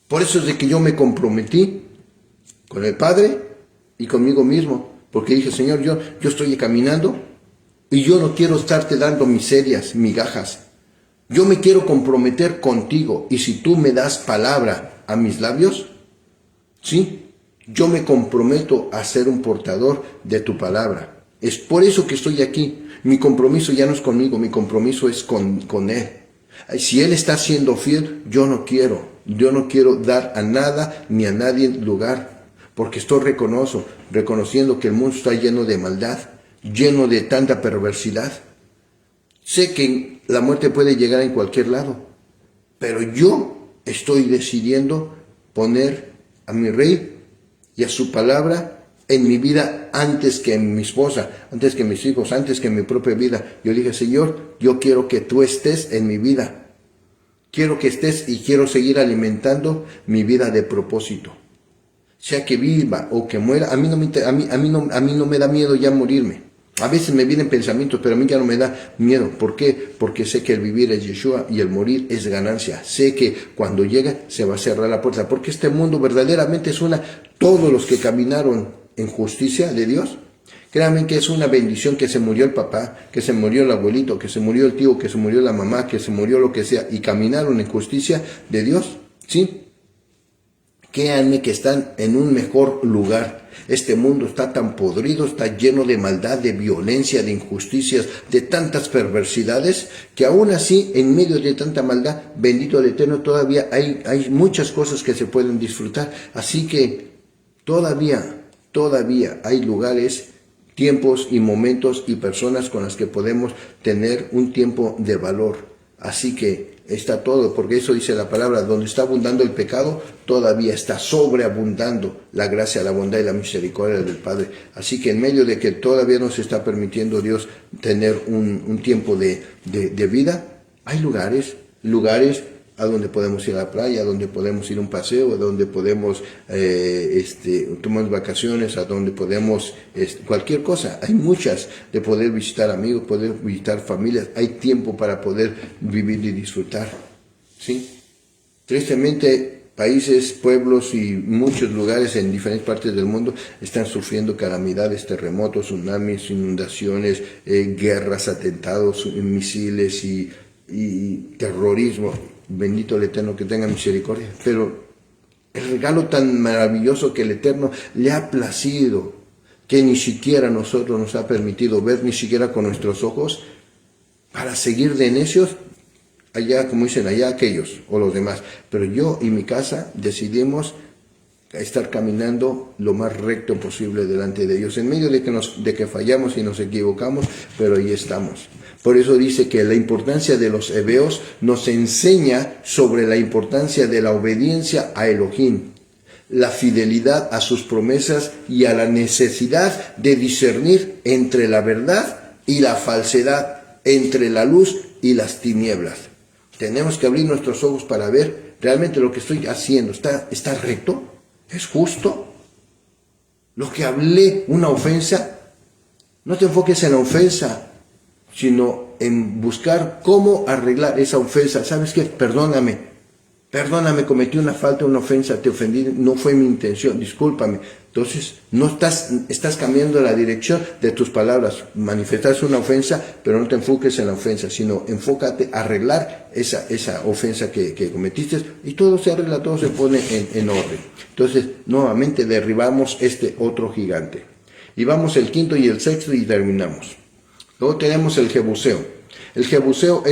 Por eso es de que yo me comprometí con el Padre y conmigo mismo, porque dije, Señor, yo estoy caminando y yo no quiero estarte dando miserias, migajas. Yo me quiero comprometer contigo y si tú me das palabra a mis labios, sí, yo me comprometo a ser un portador de tu palabra. Es por eso que estoy aquí. Mi compromiso ya no es conmigo, mi compromiso es con Él. Si Él está siendo fiel, yo no quiero dar a nada ni a nadie lugar, porque estoy reconociendo que el mundo está lleno de maldad, lleno de tanta perversidad. Sé que la muerte puede llegar en cualquier lado, pero yo estoy decidiendo poner a mi Rey y a su palabra en mi vida antes que en mi esposa, antes que mis hijos, antes que en mi propia vida. Yo dije, Señor, yo quiero que tú estés en mi vida. Quiero que estés y quiero seguir alimentando mi vida de propósito. Sea que viva o que muera, a mí no me da miedo ya morirme. A veces me vienen pensamientos, pero a mí ya no me da miedo. ¿Por qué? Porque sé que el vivir es Yeshua y el morir es ganancia. Sé que cuando llegue se va a cerrar la puerta, porque este mundo verdaderamente es todos los que caminaron en justicia de Dios, créanme que es una bendición que se murió el papá, que se murió el abuelito, que se murió el tío, que se murió la mamá, que se murió lo que sea, y caminaron en justicia de Dios, ¿sí? créanme que están en un mejor lugar. Este mundo está tan podrido, está lleno de maldad, de violencia, de injusticias, de tantas perversidades, que aún así, en medio de tanta maldad, bendito el Eterno, todavía hay muchas cosas que se pueden disfrutar. Así que todavía hay lugares, tiempos y momentos y personas con las que podemos tener un tiempo de valor. Así que está todo, porque eso dice la palabra, donde está abundando el pecado, todavía está sobreabundando la gracia, la bondad y la misericordia del Padre. Así que en medio de que todavía nos está permitiendo Dios tener un tiempo de vida, hay lugares a donde podemos ir a la playa, a donde podemos ir a un paseo, a donde podemos tomar vacaciones, a donde podemos cualquier cosa. Hay muchas, de poder visitar amigos, poder visitar familias. Hay tiempo para poder vivir y disfrutar. ¿Sí? Tristemente, países, pueblos y muchos lugares en diferentes partes del mundo están sufriendo calamidades, terremotos, tsunamis, inundaciones, guerras, atentados, misiles y terrorismo. Bendito el Eterno, que tenga misericordia. Pero el regalo tan maravilloso que el Eterno le ha placido, que ni siquiera nosotros nos ha permitido ver, ni siquiera con nuestros ojos, para seguir de necios, allá, como dicen, allá aquellos o los demás. Pero yo y mi casa decidimos estar caminando lo más recto posible delante de Dios, en medio de que fallamos y nos equivocamos, pero ahí estamos. Por eso dice que la importancia de los hebeos nos enseña sobre la importancia de la obediencia a Elohim, la fidelidad a sus promesas y a la necesidad de discernir entre la verdad y la falsedad, entre la luz y las tinieblas. Tenemos que abrir nuestros ojos para ver realmente lo que estoy haciendo. ¿Está recto? ¿Es justo? Lo que hablé, una ofensa, no te enfoques en la ofensa, sino en buscar cómo arreglar esa ofensa. ¿Sabes qué? Perdóname, cometí una falta, una ofensa, te ofendí, no fue mi intención, discúlpame. Entonces, no estás cambiando la dirección de tus palabras. Manifestas una ofensa, pero no te enfoques en la ofensa, sino enfócate a arreglar esa ofensa que cometiste, y todo se arregla, todo se pone en orden. Entonces, nuevamente derribamos este otro gigante. Y vamos el quinto y el sexto y terminamos. Luego tenemos el jebuseo. El jebuseo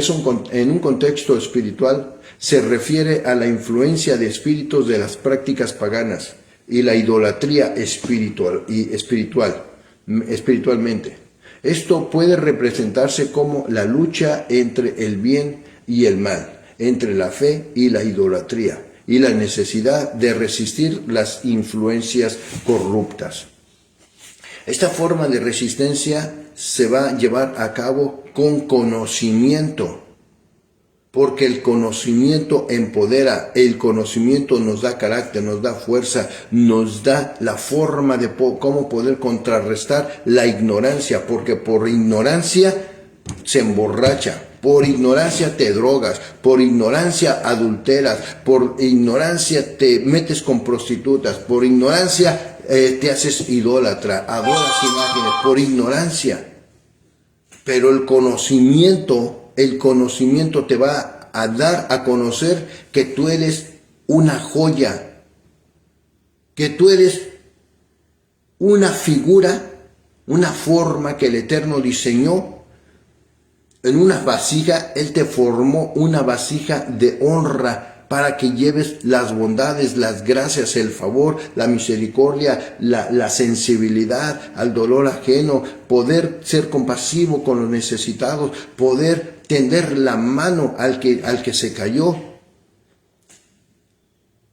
en un contexto espiritual se refiere a la influencia de espíritus de las prácticas paganas y la idolatría espiritualmente. Esto puede representarse como la lucha entre el bien y el mal, entre la fe y la idolatría, y la necesidad de resistir las influencias corruptas. Esta forma de resistencia se va a llevar a cabo con conocimiento, porque el conocimiento empodera, el conocimiento nos da carácter, nos da fuerza, nos da la forma de cómo poder contrarrestar la ignorancia, porque por ignorancia se emborracha, por ignorancia te drogas, por ignorancia adulteras, por ignorancia te metes con prostitutas, por ignorancia te haces idólatra, adoras imágenes, por ignorancia. Pero el conocimiento te va a dar a conocer que tú eres una joya, que tú eres una figura, una forma que el Eterno diseñó en una vasija. Él te formó una vasija de honra para que lleves las bondades, las gracias, el favor, la misericordia, la sensibilidad al dolor ajeno, poder ser compasivo con los necesitados, poder tender la mano al que se cayó.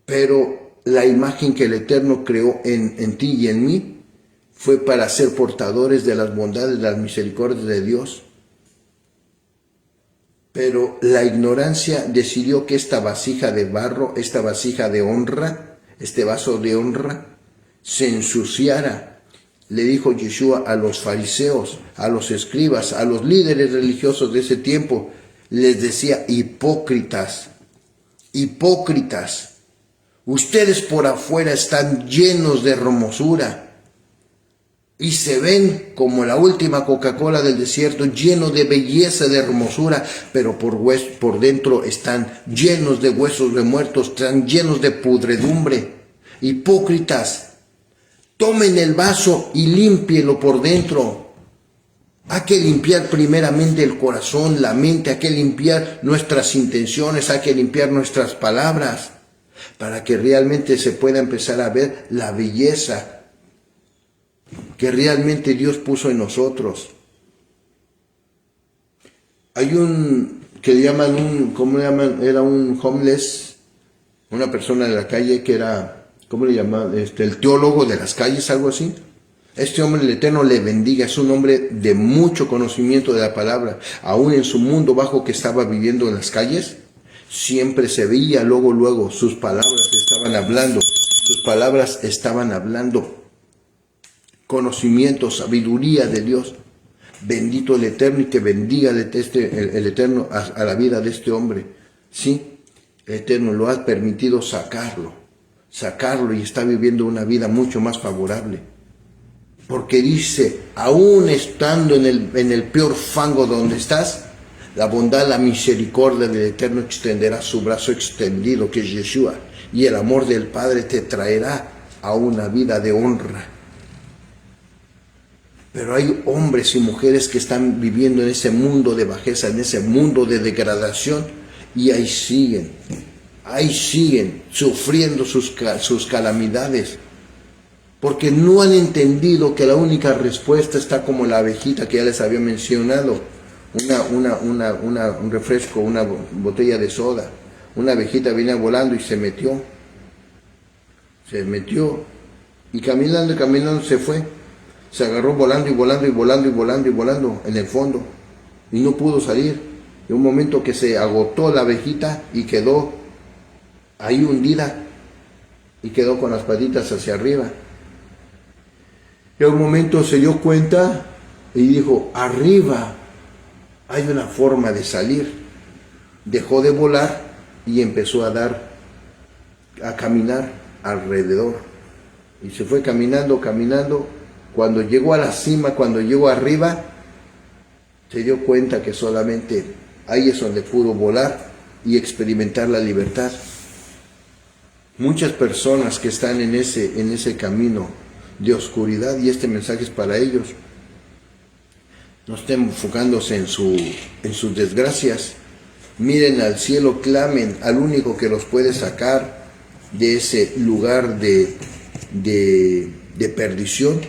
Pero la imagen que el Eterno creó en ti y en mí fue para ser portadores de las bondades, de las misericordias de Dios. Pero la ignorancia decidió que esta vasija de barro, esta vasija de honra, este vaso de honra, se ensuciara. Le dijo Yeshua a los fariseos, a los escribas, a los líderes religiosos de ese tiempo, les decía: hipócritas, ustedes por afuera están llenos de hermosura y se ven como la última Coca-Cola del desierto, lleno de belleza, de hermosura, pero por dentro están llenos de huesos de muertos, están llenos de pudredumbre. Hipócritas, tomen el vaso y límpielo por dentro. Hay que limpiar primeramente el corazón, la mente, hay que limpiar nuestras intenciones, hay que limpiar nuestras palabras, para que realmente se pueda empezar a ver la belleza que realmente Dios puso en nosotros. Hay un que le llaman ¿cómo le llaman? Era un homeless, una persona de la calle que era, ¿cómo le llaman? El teólogo de las calles, algo así. Este hombre, el Eterno le bendiga, es un hombre de mucho conocimiento de la palabra. Aún en su mundo bajo que estaba viviendo en las calles, siempre se veía luego, sus palabras estaban hablando conocimiento, sabiduría de Dios. Bendito el Eterno, y que bendiga el Eterno a la vida de este hombre. Sí, el Eterno lo ha permitido sacarlo y está viviendo una vida mucho más favorable. Porque dice, aún estando en el peor fango donde estás, la bondad, la misericordia del Eterno extenderá su brazo extendido, que es Yeshua, y el amor del Padre te traerá a una vida de honra. Pero hay hombres y mujeres que están viviendo en ese mundo de bajeza, en ese mundo de degradación, y ahí siguen sufriendo sus calamidades, porque no han entendido que la única respuesta está como la abejita que ya les había mencionado, un refresco, una botella de soda. Una abejita venía volando y se metió, y caminando se fue. Se agarró volando en el fondo, y no pudo salir. De un momento que se agotó la abejita y quedó ahí hundida, y quedó con las patitas hacia arriba. Y a un momento se dio cuenta y dijo, arriba hay una forma de salir. Dejó de volar y empezó a caminar alrededor. Y se fue caminando. Cuando llegó a la cima, cuando llegó arriba, se dio cuenta que solamente ahí es donde pudo volar y experimentar la libertad. Muchas personas que están en ese camino de oscuridad, y este mensaje es para ellos, no estén enfocándose en sus desgracias. Miren al cielo, clamen al único que los puede sacar de ese lugar de perdición,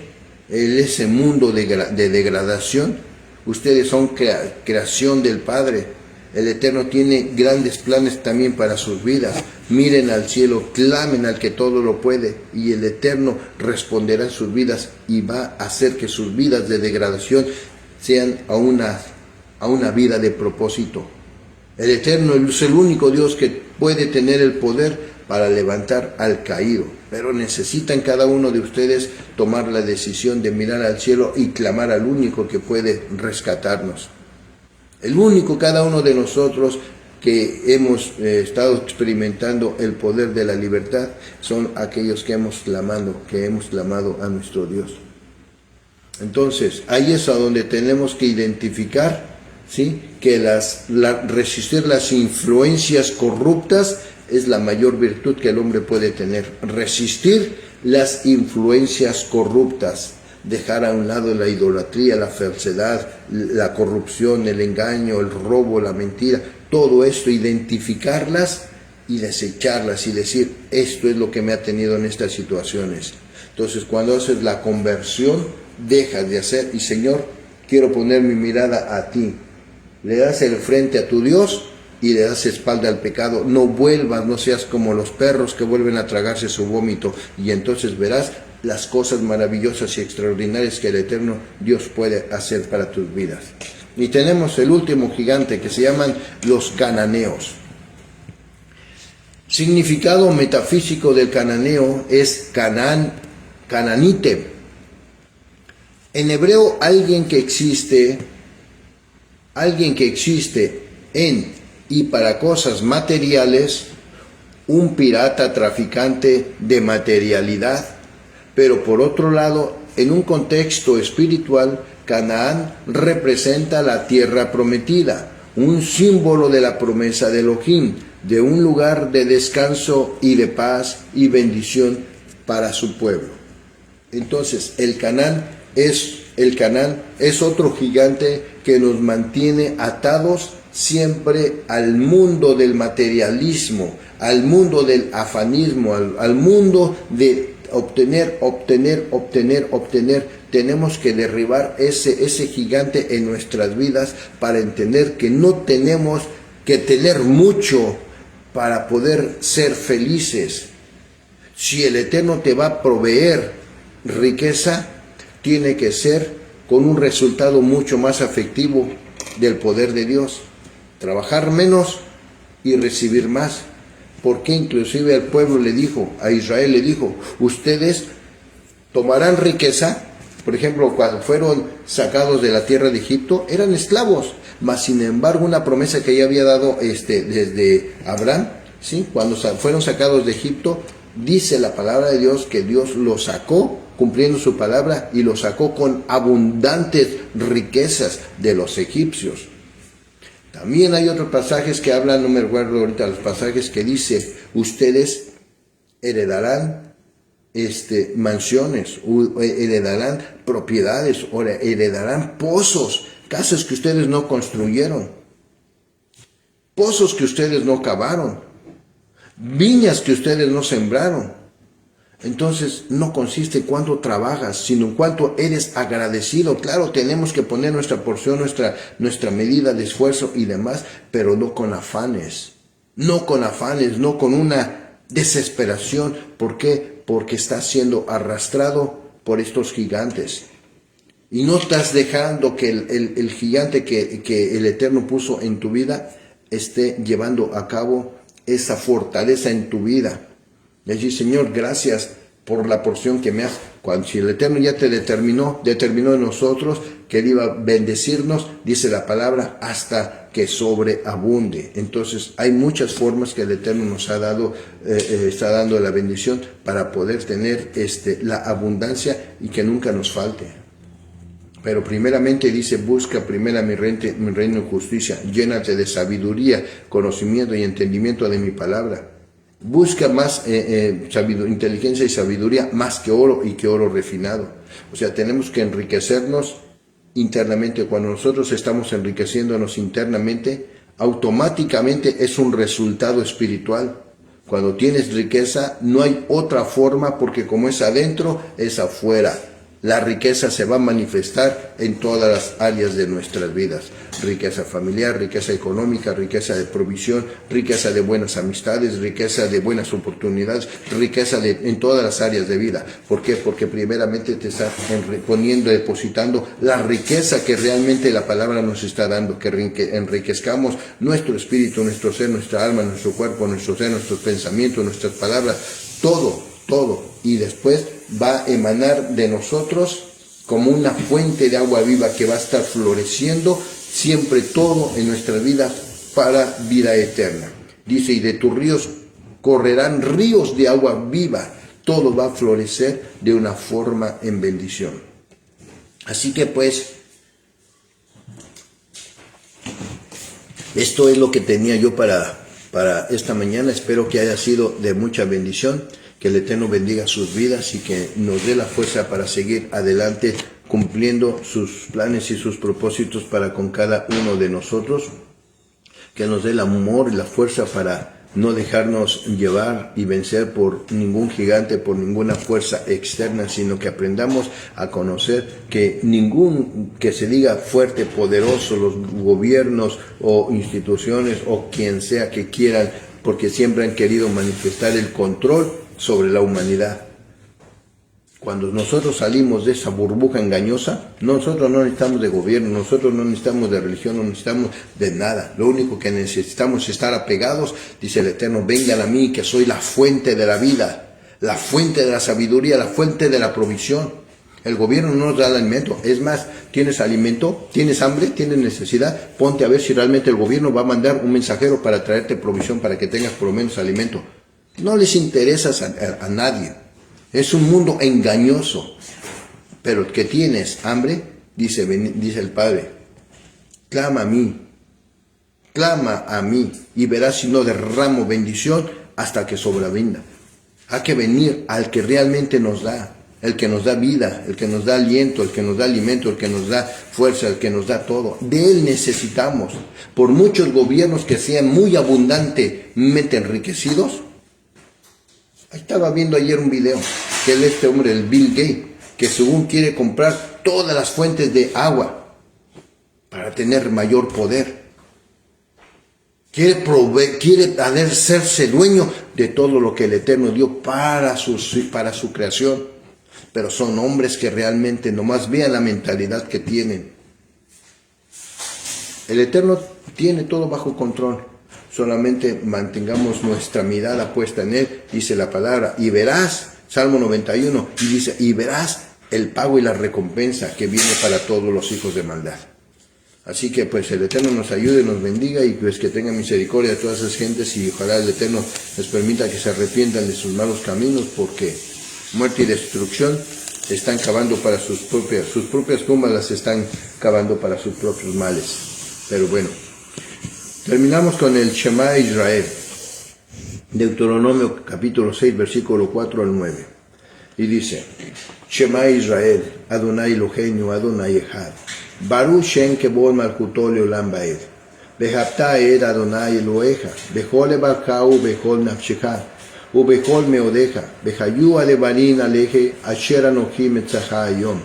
en ese mundo de degradación. Ustedes son creación del Padre. El Eterno tiene grandes planes también para sus vidas. Miren al cielo, clamen al que todo lo puede, y el Eterno responderá en sus vidas y va a hacer que sus vidas de degradación sean a una vida de propósito. El Eterno es el único Dios que puede tener el poder para levantar al caído, pero necesitan cada uno de ustedes tomar la decisión de mirar al cielo y clamar al único que puede rescatarnos. El único, cada uno de nosotros que hemos estado experimentando el poder de la libertad, son aquellos que hemos clamado a nuestro Dios. Entonces, ahí es a donde tenemos que identificar, ¿sí?, que resistir las influencias corruptas es la mayor virtud que el hombre puede tener. Resistir las influencias corruptas, dejar a un lado la idolatría, la falsedad, la corrupción, el engaño, el robo, la mentira, todo esto, identificarlas y desecharlas y decir, esto es lo que me ha tenido en estas situaciones. Entonces, cuando haces la conversión, dejas de hacer y, Señor, quiero poner mi mirada a ti. Le das el frente a tu Dios y le das espalda al pecado. No vuelvas, no seas como los perros que vuelven a tragarse su vómito, y entonces verás las cosas maravillosas y extraordinarias que el Eterno Dios puede hacer para tus vidas. Y tenemos el último gigante, que se llaman los cananeos. Significado metafísico del cananeo es cananite. En hebreo, alguien que existe en y para cosas materiales, un pirata traficante de materialidad. Pero por otro lado, en un contexto espiritual, Canaán representa la tierra prometida, un símbolo de la promesa de Elohim, de un lugar de descanso y de paz y bendición para su pueblo. Entonces, el Canaán es otro gigante que nos mantiene atados siempre al mundo del materialismo, al mundo del afanismo, al mundo de obtener. Tenemos que derribar ese gigante en nuestras vidas para entender que no tenemos que tener mucho para poder ser felices. Si el Eterno te va a proveer riqueza, tiene que ser con un resultado mucho más afectivo del poder de Dios. Trabajar menos y recibir más. Porque inclusive al pueblo le dijo, a Israel le dijo, ustedes tomarán riqueza. Por ejemplo, cuando fueron sacados de la tierra de Egipto, eran esclavos. Mas sin embargo, una promesa que ya había dado desde Abraham, ¿sí? Cuando fueron sacados de Egipto, dice la palabra de Dios que Dios los sacó cumpliendo su palabra y los sacó con abundantes riquezas de los egipcios. También hay otros pasajes que hablan, no me recuerdo ahorita los pasajes, que dice, ustedes heredarán mansiones, heredarán propiedades, o heredarán pozos, casas que ustedes no construyeron, pozos que ustedes no cavaron, viñas que ustedes no sembraron. Entonces no consiste en cuánto trabajas, sino en cuánto eres agradecido. Claro, tenemos que poner nuestra porción, nuestra medida de esfuerzo y demás, pero no con afanes, no con una desesperación. ¿Por qué? Porque estás siendo arrastrado por estos gigantes. Y no estás dejando que el gigante que el Eterno puso en tu vida esté llevando a cabo esa fortaleza en tu vida. Decir, Señor, gracias por la porción que me has. Si el Eterno ya te determinó en nosotros que Él iba a bendecirnos, dice la palabra, hasta que sobreabunde. Entonces, hay muchas formas que el Eterno nos ha dado, está dando la bendición para poder tener la abundancia y que nunca nos falte. Pero primeramente dice, busca primero mi reino y justicia, llénate de sabiduría, conocimiento y entendimiento de mi palabra. Busca más inteligencia y sabiduría más que oro y que oro refinado. O sea, tenemos que enriquecernos internamente. Cuando nosotros estamos enriqueciéndonos internamente, automáticamente es un resultado espiritual. Cuando tienes riqueza, no hay otra forma, porque como es adentro, es afuera. La riqueza se va a manifestar en todas las áreas de nuestras vidas. Riqueza familiar, riqueza económica, riqueza de provisión, riqueza de buenas amistades, riqueza de buenas oportunidades, riqueza en todas las áreas de vida. ¿Por qué? Porque primeramente te está depositando la riqueza que realmente la palabra nos está dando, que enriquezcamos nuestro espíritu, nuestro ser, nuestra alma, nuestro cuerpo, nuestro ser, nuestros pensamientos, nuestras palabras, todo. Y después va a emanar de nosotros como una fuente de agua viva que va a estar floreciendo siempre todo en nuestra vida para vida eterna. Dice, y de tus ríos correrán ríos de agua viva. Todo va a florecer de una forma en bendición. Así que pues, esto es lo que tenía yo para esta mañana. Espero que haya sido de mucha bendición. Que el Eterno bendiga sus vidas y que nos dé la fuerza para seguir adelante cumpliendo sus planes y sus propósitos para con cada uno de nosotros. Que nos dé el amor y la fuerza para no dejarnos llevar y vencer por ningún gigante, por ninguna fuerza externa, sino que aprendamos a conocer que ningún que se diga fuerte, poderoso, los gobiernos o instituciones o quien sea que quieran, porque siempre han querido manifestar el control sobre la humanidad. Cuando nosotros salimos de esa burbuja engañosa, nosotros no necesitamos de gobierno, nosotros no necesitamos de religión, no necesitamos de nada. Lo único que necesitamos es estar apegados, dice el Eterno, vengan a mí que soy la fuente de la vida, la fuente de la sabiduría, la fuente de la provisión. El gobierno no nos da el alimento. Es más, tienes alimento, tienes hambre, tienes necesidad, ponte a ver si realmente el gobierno va a mandar un mensajero para traerte provisión, para que tengas por lo menos alimento. No les interesas a nadie. Es un mundo engañoso. Pero que tienes hambre, dice el Padre, clama a mí, y verás si no derramo bendición hasta que sobreabunda. Hay que venir al que realmente nos da, el que nos da vida, el que nos da aliento, el que nos da alimento, el que nos da fuerza, el que nos da todo. De Él necesitamos. Por muchos gobiernos que sean muy abundantemente enriquecidos. Ahí estaba viendo ayer un video, que es este hombre, el Bill Gates, que según quiere comprar todas las fuentes de agua para tener mayor poder. Quiere hacerse dueño de todo lo que el Eterno dio para su creación. Pero son hombres que realmente nomás vean la mentalidad que tienen. El Eterno tiene todo bajo control. Solamente mantengamos nuestra mirada puesta en Él, dice la palabra, y verás, Salmo 91, y dice, y verás el pago y la recompensa que viene para todos los hijos de maldad. Así que pues el Eterno nos ayude, nos bendiga y pues que tenga misericordia de todas esas gentes y ojalá el Eterno les permita que se arrepientan de sus malos caminos, porque muerte y destrucción están cavando para sus propias tumbas las están cavando para sus propios males. Pero bueno, terminamos con el Shema Israel, Deuteronomio capítulo 6, versículo 4 al 9. Y dice, Shema Israel, Adonai Eloheinu, Adonai Echad, Baruch Shem Kevod Malchuto Leolam Baed, Behapta Ed Adonai Elohecha, Bechol Ebakau, Bechol Nafshecha, Ubechol Meodeja, Behayu Alebanin Aleje, Asher Anochim Etzacha Ayom,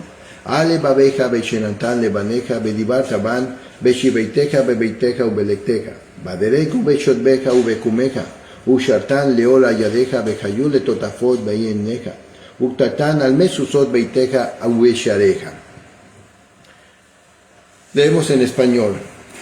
Ale Babeja Bechenatan Lebaneja, Bedibat Aban, Beshibeiteja, Bebeiteja, Ubelekteja, Badereku Beshotbeja, Ubekumeja, Ushartan Leola Yadeja, Behayu Letotafot Beyenneja, Uktatan Almesusot Beiteja, Ubeshareja. Leemos en español.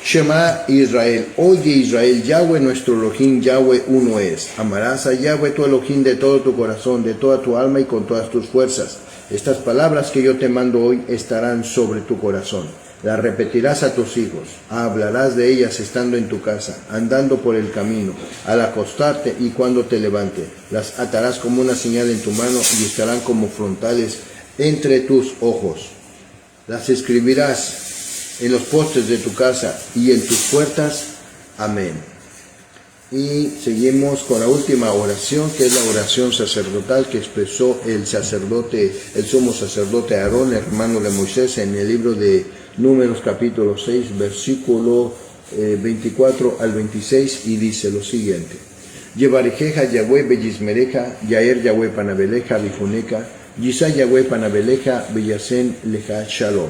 Shema Israel, oye Israel, Yahweh nuestro Elohim, Yahweh uno es. Amarás a Yahweh tu Elohim de todo tu corazón, de toda tu alma y con todas tus fuerzas. Estas palabras que yo te mando hoy estarán sobre tu corazón. Las repetirás a tus hijos, hablarás de ellas estando en tu casa, andando por el camino, al acostarte y cuando te levante. Las atarás como una señal en tu mano y estarán como frontales entre tus ojos. Las escribirás en los postes de tu casa y en tus puertas. Amén. Y seguimos con la última oración, que es la oración sacerdotal que expresó el sumo sacerdote Aarón, hermano de Moisés, en el libro de Números capítulo 6, versículo 24 al 26, y dice lo siguiente. Llevarejeja Yahweh bellismereja, Yaer Yahweh panabeleja bijuneca, Yisa Yahweh panabeleja bellasen leja shalom.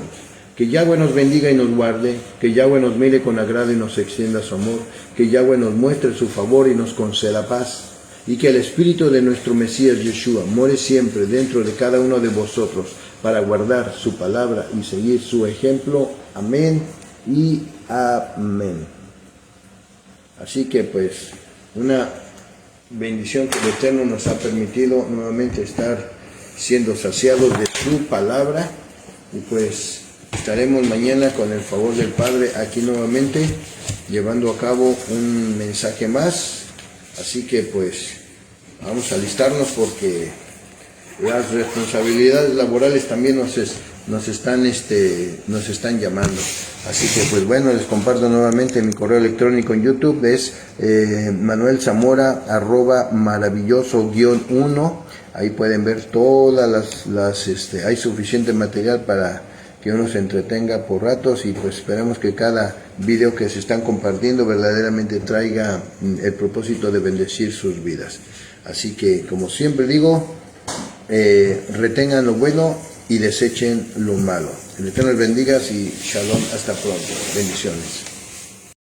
Que Yahweh nos bendiga y nos guarde, que Yahweh nos mire con agrado y nos extienda su amor, que Yahweh nos muestre su favor y nos conceda paz, y que el Espíritu de nuestro Mesías Yeshua more siempre dentro de cada uno de vosotros para guardar su palabra y seguir su ejemplo. Amén y amén. Así que pues una bendición que el Eterno nos ha permitido nuevamente estar siendo saciados de su palabra, y pues estaremos mañana con el favor del Padre aquí nuevamente llevando a cabo un mensaje más. Así que pues vamos a alistarnos porque las responsabilidades laborales también nos están llamando. Así que pues bueno, les comparto nuevamente mi correo electrónico en YouTube, es manuelzamora @maravilloso_1. Ahí pueden ver todas hay suficiente material para que uno se entretenga por ratos, y pues esperemos que cada video que se están compartiendo verdaderamente traiga el propósito de bendecir sus vidas. Así que, como siempre digo, retengan lo bueno y desechen lo malo. El Eterno les bendiga y shalom, hasta pronto. Bendiciones.